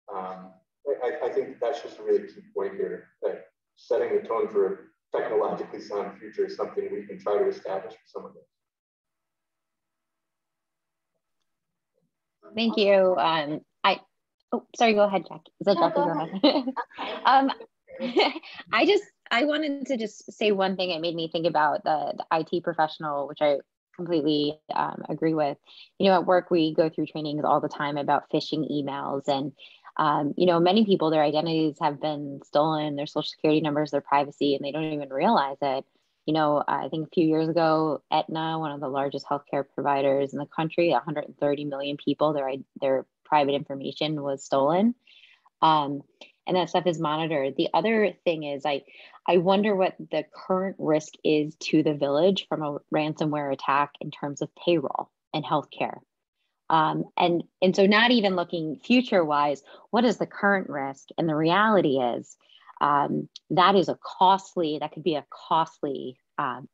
I think that's just a really key point here, that setting the tone for a technologically sound future is something we can try to establish for some of this. Thank you. Sorry, go ahead, Jackie. Is that Jackie? Go ahead. I wanted to just say one thing. It made me think about the IT professional, which I completely agree with. At work, we go through trainings all the time about phishing emails, and many people, their identities have been stolen, their social security numbers, their privacy, and they don't even realize it. I think a few years ago, Aetna, one of the largest healthcare providers in the country, 130 million people, their private information was stolen. And that stuff is monitored. The other thing is, I wonder what the current risk is to the village from a ransomware attack in terms of payroll and healthcare. And so not even looking future-wise, what is the current risk? And the reality is that could be a costly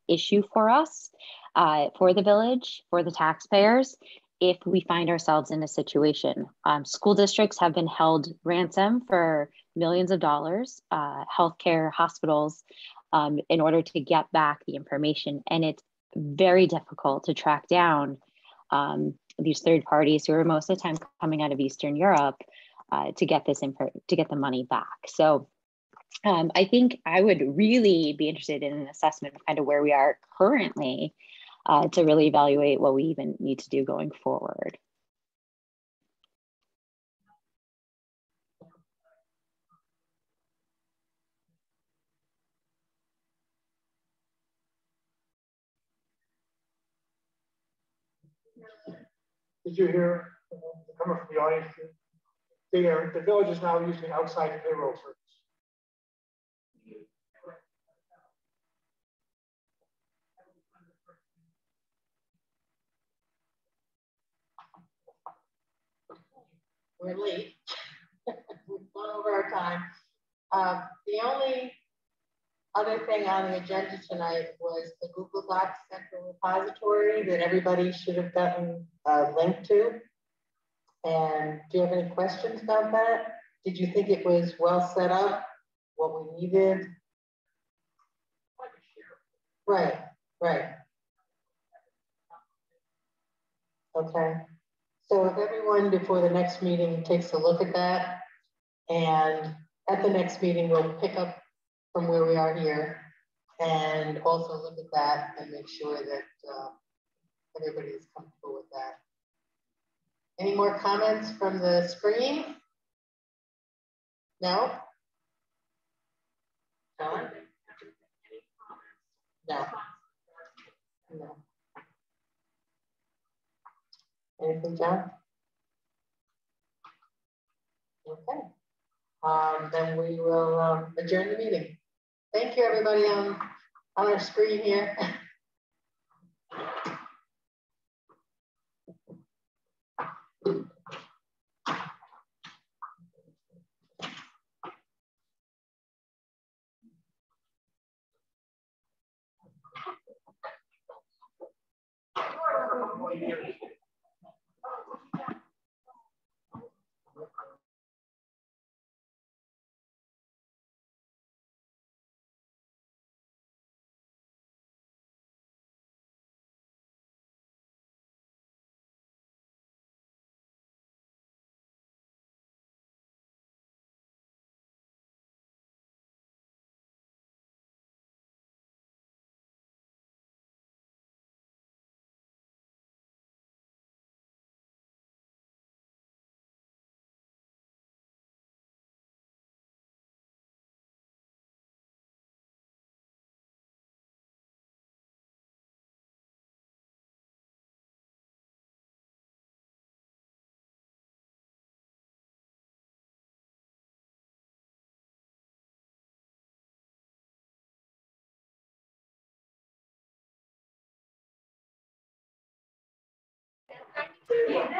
issue for us, for the village, for the taxpayers, if we find ourselves in a situation. School districts have been held ransom for millions of dollars, healthcare, hospitals, in order to get back the information. And it's very difficult to track down these third parties who are most of the time coming out of Eastern Europe to get the money back. So I think I would really be interested in an assessment of kind of where we are currently to really evaluate what we even need to do going forward. Did you hear, coming from the audience, the village is now using outside payroll service. we're late. We've gone over our time. The only other thing on the agenda tonight was the Google Docs Central Repository that everybody should have gotten a link to. And do you have any questions about that? Did you think it was well set up? What we needed? Right, right. Okay. So if everyone before the next meeting takes a look at that, and at the next meeting, we'll pick up from where we are here and also look at that and make sure that everybody is comfortable with that. Any more comments from the screen? No? John? No. No. Anything, John? Okay. Then we will adjourn the meeting. Thank you, everybody on our screen here. Yeah.